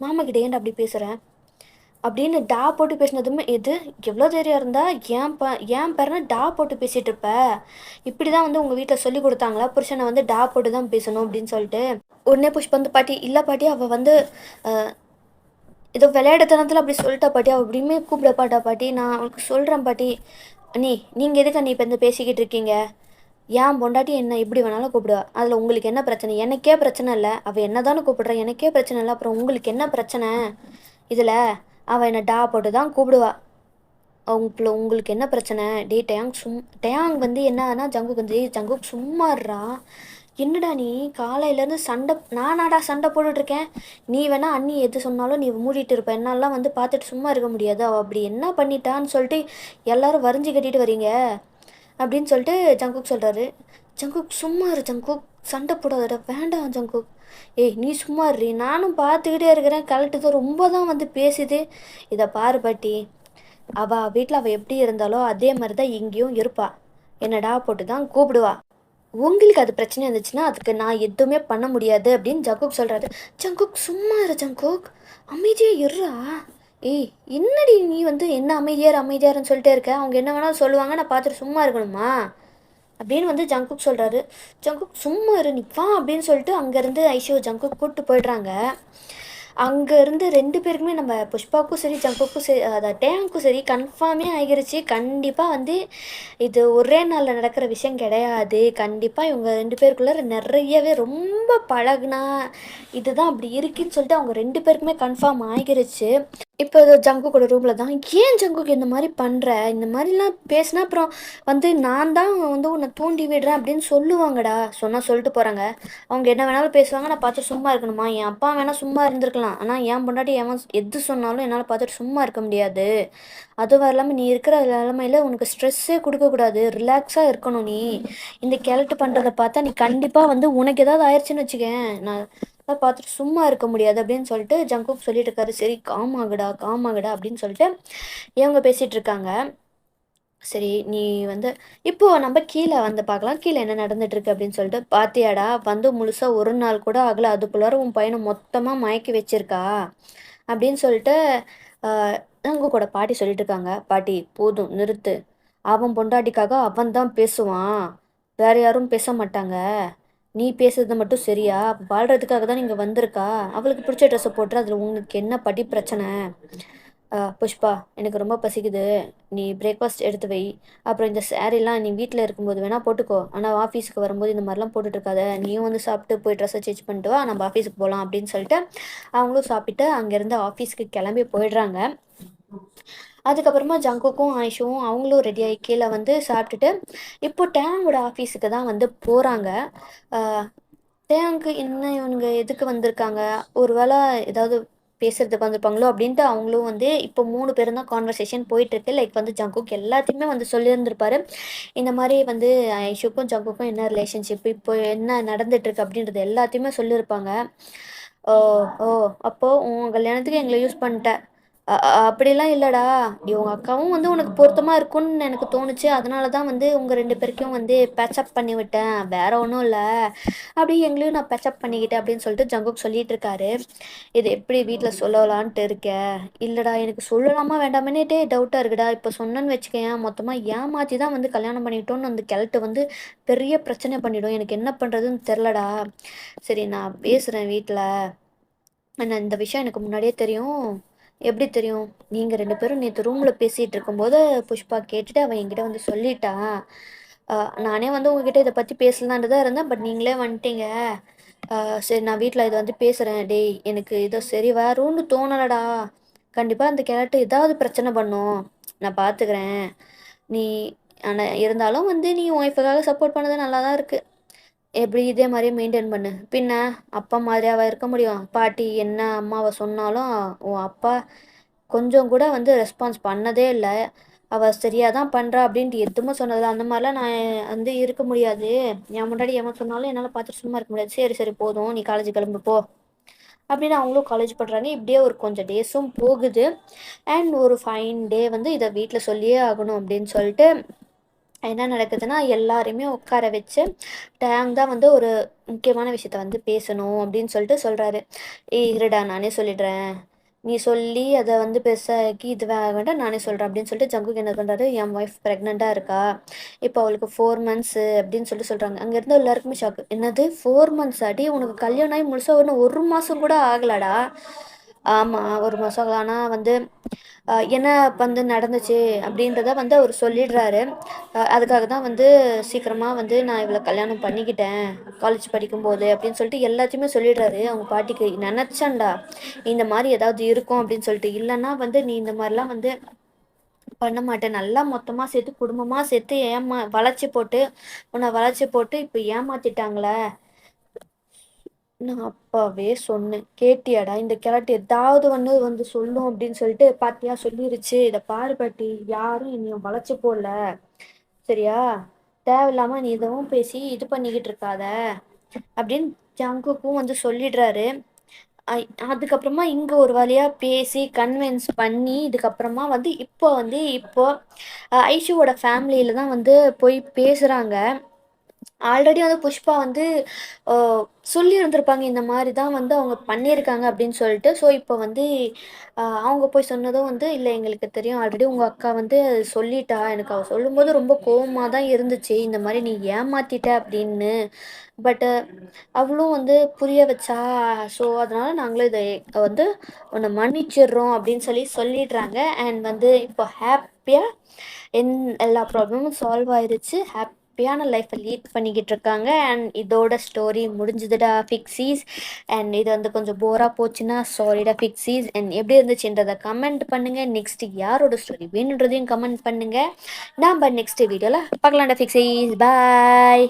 மாமா கிட்ட ஏன்டா அப்படி பேசுகிறேன் அப்படின்னு டா போட்டு பேசினதுமே, எது எவ்வளோ தைரியம் இருந்தால் ஏன் பேரனை டா போட்டு பேசிகிட்டு இருப்ப? இப்படி தான் வந்து உங்கள் வீட்டில் சொல்லி கொடுத்தாங்களா புருஷனை வந்து டா போட்டு தான் பேசணும் அப்படின்னு சொல்லிட்டு? உடனே புஷ்பா வந்து, பாட்டி இல்லை பாட்டி, அவள் வந்து ஏதோ விளையாடுத்தனத்தில் அப்படி சொல்லிட்டா பாட்டி, அவள் அப்படியுமே கூப்பிடப்பாட்டா பாட்டி, நான் அவளுக்கு சொல்கிறேன் பாட்டி. அண்ணி நீங்கள் எதுக்கு அண்ணி இப்போ இந்த பேசிக்கிட்டு இருக்கீங்க? ஏன் பொண்டாட்டி என்ன எப்படி வேணாலும் கூப்பிடுவா, அதில் உங்களுக்கு என்ன பிரச்சனை? எனக்கே பிரச்சனை இல்லை, அவள் என்ன தானே கூப்பிடுறா, எனக்கே பிரச்சனை இல்லை, அப்புறம் உங்களுக்கு என்ன பிரச்சனை இதில்? அவள் என்னை டா போட்டு தான் கூப்பிடுவா. உங்களுக்கு என்ன பிரச்சனை? டே டயாங் வந்து என்னன்னா ஜங்குக் வந்து, ஜங்குக் சும்மாடுறா. என்னடா நீ காலையிலேருந்து சண்டை, நானாடா சண்டை போட்டுட்ருக்கேன்? நீ வேணா அண்ணி எது சொன்னாலும் நீ மூடிட்டு இருப்ப, என்னாலாம் வந்து பார்த்துட்டு சும்மா இருக்க முடியாது. அவள் அப்படி என்ன பண்ணிட்டான்னு சொல்லிட்டு எல்லாரும் வரைஞ்சி கட்டிட்டு வரீங்க அப்படின்னு சொல்லிட்டு ஜங்குக் சொல்கிறாரு. ஜங்குக் சும்மா இரு ஜங்குக், சண்டை போடாதடா, வேண்டாம் ஜங்குக். ஏய் நீ சும்மா இருறி, நானும் பார்த்துக்கிட்டே இருக்கிறேன், கலட்டுது ரொம்ப தான் வந்து பேசுது. இதை பாரு பாட்டி, அவள் வீட்டில் அவள் எப்படி இருந்தாலோ அதே மாதிரி தான் இங்கேயும் இருப்பா, என்னடா போட்டு தான் கூப்பிடுவா. உங்களுக்கு அது பிரச்சனை இருந்துச்சுன்னா அதுக்கு நான் எதுவுமே பண்ண முடியாது அப்படின்னு ஜங்குக் சொல்கிறாரு. ஜங்குக் சும்மா இரு ஜங்குக், அமைதியாக இருறா. ஏய் என்னடி நீ வந்து என்ன அமைதியாருன்னு சொல்லிட்டே இருக்க? அவங்க என்ன வேணாலும் சொல்லுவாங்க, நான் பார்த்துட்டு சும்மா இருக்கணுமா அப்படின்னு வந்து ஜங்குக் சொல்கிறாரு. ஜங்குக் சும்மா இரு நீ வா அப்படின்னு சொல்லிட்டு அங்கேருந்து ஐஷோ ஜங்குக் கூப்பிட்டு போய்ட்றாங்க. அங்கேருந்து 2 பேருக்குமே, நம்ம புஷ்பாவுக்கும் சரி ஜங்குக்கும் சரி டேங்க்கும் சரி கன்ஃபார்மே ஆகிருச்சு. கண்டிப்பாக வந்து இது ஒரே நாளில் நடக்கிற விஷயம் கிடையாது. கண்டிப்பாக இவங்க 2 பேருக்குள்ளே நிறையவே ரொம்ப பழகுனா இதுதான் அப்படி இருக்குன்னு சொல்லிட்டு அவங்க 2 பேருக்குமே கன்ஃபார்ம் ஆகிருச்சு. இப்போ ஜங்குக்கோட ரூமில் தான், ஏன் ஜங்குக்கு இந்த மாதிரி பண்ணுற? இந்த மாதிரிலாம் பேசினா அப்புறம் வந்து நான் தான் வந்து உன்னை தூண்டி விடுறேன் அப்படின்னு சொல்லுவாங்கடா. சொன்னால் சொல்லிட்டு போகிறாங்க. அவங்க என்ன வேணாலும் பேசுவாங்க, நான் பார்த்து சும்மா இருக்கணுமா? என் அப்பா வேணால் சும்மா இருந்திருக்கலாம், ஆனால் என் பொண்டாட்டி எது சொன்னாலும் என்னால் பார்த்துட்டு சும்மா இருக்க முடியாது. அதுவும் இல்லாமல் நீ இருக்கிற நிலமையில உனக்கு ஸ்ட்ரெஸ்ஸே கொடுக்கக்கூடாது, ரிலாக்ஸாக இருக்கணும். நீ இந்த கேரக்டர் பண்ணுறதை பார்த்தா நீ கண்டிப்பாக வந்து உனக்கு ஏதாவது ஆயிடுச்சுன்னு வச்சுக்கேன், நான் பார்த்துட்டு சும்மா இருக்க முடியாது அப்படின்னு சொல்லிட்டு ஜங்குக் சொல்லிட்டு இருக்காரு. சரி காமாகடா அப்படின்னு சொல்லிட்டு இவங்க பேசிகிட்டு இருக்காங்க. சரி நீ வந்து இப்போது நம்ம கீழே வந்து பார்க்கலாம், கீழே என்ன நடந்துட்டுருக்கு அப்படின்னு சொல்லிட்டு. பாத்தியாடா வந்து முழுசாக ஒரு நாள் கூட ஆகலை, அதுக்குள்ளார உன் பையனை மொத்தமாக மயக்கி வச்சிருக்கா அப்படின்னு சொல்லிட்டு அவங்க கூட பாட்டி சொல்லிட்டு இருக்காங்க. பாட்டி போதும் நிறுத்து, அவன் பொண்டாட்டிக்காக அவன் தான் பேசுவான், வேற யாரும் பேச மாட்டாங்க. நீ பேசுறது மட்டும் சரியா? வாழ்கிறதுக்காக தான் நீங்கள் வந்திருக்கா, அவளுக்கு பிடிச்ச ட்ரெஸ்ஸை போட்டுரு, அதில் உங்களுக்கு என்ன படி பிரச்சனை? புஷ்பா எனக்கு ரொம்ப பசிக்குது, நீ பிரேக்ஃபாஸ்ட் எடுத்து வை, அப்புறம் இந்த சாரீலாம் நீ வீட்டில் இருக்கும்போது வேணால் போட்டுக்கோ, ஆனால் ஆஃபீஸுக்கு வரும்போது இந்த மாதிரிலாம் போட்டுட்ருக்காத, நீயும் வந்து சாப்பிட்டு போய் ட்ரெஸ்ஸை சேஞ்ச் பண்ணிட்டு வா, நம்ம ஆஃபீஸுக்கு போகலாம் அப்படின்னு சொல்லிட்டு அவங்களும் சாப்பிட்டு அங்கேருந்து ஆஃபீஸுக்கு கிளம்பி போயிடுறாங்க. அதுக்கப்புறமா ஜங்குக்கும் ஆயிஷுவும் அவங்களும் ரெடியாகி கீழே வந்து சாப்பிட்டுட்டு இப்போ டேங்கோட ஆஃபீஸுக்கு தான் வந்து போகிறாங்க. டேங்க்கு என்ன இவனுங்க எதுக்கு வந்திருக்காங்க, ஒரு வேளை ஏதாவது பேசுறதுக்கு வந்திருப்பாங்களோ அப்படின்ட்டு அவங்களும் வந்து இப்போ 3 பேரும் தான் கான்வர்சேஷன் போயிட்டுருக்கு. லைக் வந்து ஜங்குக் எல்லாத்தையுமே வந்து சொல்லியிருந்திருப்பாரு, இந்த மாதிரி வந்து ஐஷுக்கும் ஜங்குக்கும் என்ன ரிலேஷன்ஷிப், இப்போ என்ன நடந்துட்டுருக்கு அப்படின்றது எல்லாத்தையுமே சொல்லியிருப்பாங்க. ஓ ஓ அப்போது உன் கல்யாணத்துக்கு எங்களை யூஸ் பண்ணிட்டேன்? அப்படிலாம் இல்லைடா, இவங்க அக்காவும் வந்து உனக்கு பொருத்தமாக இருக்கும்னு எனக்கு தோணுச்சு, அதனால தான் வந்து உங்கள் 2 பேருக்கும் வந்து பேச்சப் பண்ணி விட்டேன், வேற ஒன்றும் இல்லை, அப்படி எங்களையும் நான் பேச்சப் பண்ணிக்கிட்டேன் அப்படின்னு சொல்லிட்டு ஜங்குக் சொல்லிட்டு இருக்காரு. இது எப்படி வீட்டில் சொல்லலான்ட்டு இருக்க? இல்லைடா எனக்கு சொல்லலாமா வேண்டாமேனேட்டே டவுட்டாக இருக்குடா, இப்போ சொன்னேன்னு வச்சுக்கேன் மொத்தமாக ஏமாற்றி தான் வந்து கல்யாணம் பண்ணிக்கிட்டோன்னு அந்த கிழட்டு வந்து பெரிய பிரச்சனை பண்ணிடும், எனக்கு என்ன பண்ணுறதுன்னு தெரிலடா. சரி நான் பேசுகிறேன் வீட்டில், ஆனால் இந்த விஷயம் எனக்கு முன்னாடியே தெரியும், எப்படி தெரியும்? நீங்க 2 பேரும் நேத்து ரூம்ல பேசிட்டு இருக்கும்போது, புஷ்பா கேட்டுட்டு அவ என்கிட்ட வந்து சொல்லிட்டா. அ நானே வந்து உங்ககிட்ட இத பத்தி பேசலான்ட்டு தான் இருந்தேன். பட் நீங்களே வந்துட்டீங்க. அ சரி நான் வீட்ல இத வந்து பேசுறேன். டேய் எனக்கு இது சரி வரும்னு தோணலடா. கண்டிப்பா அந்த கேரக்டர் ஏதாவது பிரச்சனை பண்ணும். நான் பார்த்துக்கிறேன். நீ ஆனா இருந்தாலும் வந்து நீ உன் ஒய்ஃப்க்காக சப்போர்ட் பண்ணது நல்லா தான் இருக்கு. எப்படி இதே மாரியே மெயின்டெயின் பண்ணு. பின்ன அப்பா மாதிரியாவா இருக்க முடியும்? பாட்டி என்ன அம்மாவ சொன்னாலும், உன் அப்பா கொஞ்சம் கூட வந்து ரெஸ்பான்ஸ் பண்ணதே இல்ல. அவ சரியா தான் பண்றா அப்படின்ட்டு எதுவுமே சொன்னதில்ல. அந்த மாரிலாம் நான் வந்து இருக்க முடியாது. என் முன்னாடி எவன் சொன்னாலும் என்னால பார்த்துட்டு சும்மா இருக்க முடியாது. சரி, சரி போதும். நீ காலேஜ் கிளம்பு போ. அப்படின்னு அவங்களும் காலேஜ் பண்றாங்க. இப்படியே ஒரு கொஞ்சம் டேஸும் போகுது. அண்ட் ஒரு ஃபைன் டே வந்து இத வீட்ல சொல்லியே ஆகணும் அப்படின்னு சொல்லிட்டு என்ன நடக்குதுன்னா, எல்லாரையுமே உட்கார வச்சு, டேங் தான் வந்து ஒரு முக்கியமான விஷயத்த வந்து பேசணும் அப்படின்னு சொல்லிட்டு சொல்றாரு. "ஏய் இருடா நானே சொல்லிடுறேன். நீ சொல்லி அத வந்து பெருசாக்கி இது வேண்டாம் நானே சொல்றேன்" அப்படின்னு சொல்லிட்டு ஜங்குக் என்ன பண்றாரு, "என் ஒய்ஃப் பிரெக்னன்ட்டா இருக்கா. இப்போ அவளுக்கு 4 மந்த்ஸு" அப்படின்னு சொல்லிட்டு சொல்றாங்க. அங்க இருந்த எல்லாருக்குமே ஷாக்கு. "என்னது 4 மந்த்ஸாடி? உனக்கு கல்யாணம் ஆகி முழுசா இன்னும் 1 மாசம் கூட ஆகலடா." ஆமா 1 மாசம் ஆகல. ஆனா வந்து என்ன வந்து நடந்துச்சு அப்படின்றத வந்து அவர் சொல்லிடுறாரு. அதுக்காக தான் வந்து சீக்கிரமா வந்து நான் இவள கல்யாணம் பண்ணிக்கிட்டேன், காலேஜ் படிக்கும்போது அப்படின்னு சொல்லிட்டு எல்லாத்தையுமே சொல்லிடுறாரு. அவங்க பாட்டிக்கு நெனச்சேன்டா, இந்த மாரி ஏதாவது இருக்கும் அப்படின்னு சொல்லிட்டு. இல்லன்னா வந்து நீ இந்த மாரிலாம் வந்து பண்ண மாட்டேன். நல்லா மொத்தமா சேர்த்து, குடும்பமா சேர்த்து வளச்சு போட்டு, உன்ன வளச்சு போட்டு இப்ப ஏமாத்திட்டாங்களே. நான் அப்பவே சொன்னேன். கேட்டியாடா? இந்த கிழட்டு ஏதாவது ஒண்ணு வந்து சொல்லும் அப்படின்னு சொல்லிட்டு, பாத்தியா சொல்லிருச்சு. இத பாரு பாட்டி, யாரும் என்னைய வளச்சு போடல. சரியா? தேவையில்லாம நீ எதுவும் பேசி இது பண்ணிக்கிட்டு இருக்காத. அப்படின்னு ஜங்குக்கும் வந்து சொல்லிடுறாரு. ஐ அதுக்கப்புறமா இங்க ஒரு வழியா பேசி கன்வின்ஸ் பண்ணி, இதுக்கப்புறமா வந்து இப்போ ஐஷுவோட ஃபேமிலியில தான் வந்து போய் பேசுறாங்க. ஆல்ரெடி வந்து புஷ்பா வந்து அ சொல்லியிருந்திருப்பாங்க. இந்த மாரி தான் வந்து அவங்க பண்ணியிருக்காங்க அப்படின்னு சொல்லிட்டு. ஸோ, இப்போ வந்து அவங்க போய் சொன்னதும் வந்து, "இல்ல எங்களுக்கு தெரியும். ஆல்ரெடி உங்க அக்கா வந்து சொல்லிட்டா. எனக்கு அவ சொல்லும்போது ரொம்ப கோவமா தான் இருந்துச்சு. இந்த மாரி நீ ஏமாத்திட்ட அப்படின்னு. பட் அவளும் வந்து புரிய வச்சா. ஸோ, அதனால நாங்களும் இத வந்து உன்ன மன்னிச்சிடுறோம்" அப்படின்னு சொல்லி சொல்லிடுறாங்க. அண்ட் வந்து இப்போ ஹேப்பியா என் எல்லா ப்ராப்ளமும் சால்வ் ஆயிருச்சு. ஹாப்பியான லைஃப்பை லீட் பண்ணிக்கிட்டு இருக்காங்க. அண்ட் இதோட ஸ்டோரி முடிஞ்சுதுடா ஃபிக்ஸீஸ். அண்ட் இது வந்து கொஞ்சம் போராக போச்சுன்னா சாரிடா ஃபிக்ஸீஸ். அண்ட் எப்படி இருந்துச்சுன்றதை கமெண்ட் பண்ணுங்கள். நெக்ஸ்ட் யாரோட ஸ்டோரி வேணுன்றதையும் கமெண்ட் பண்ணுங்கள். நாம் நெக்ஸ்ட் வீடியோவில் பார்க்கலாம்டா ஃபிக்ஸீஸ். பாய்.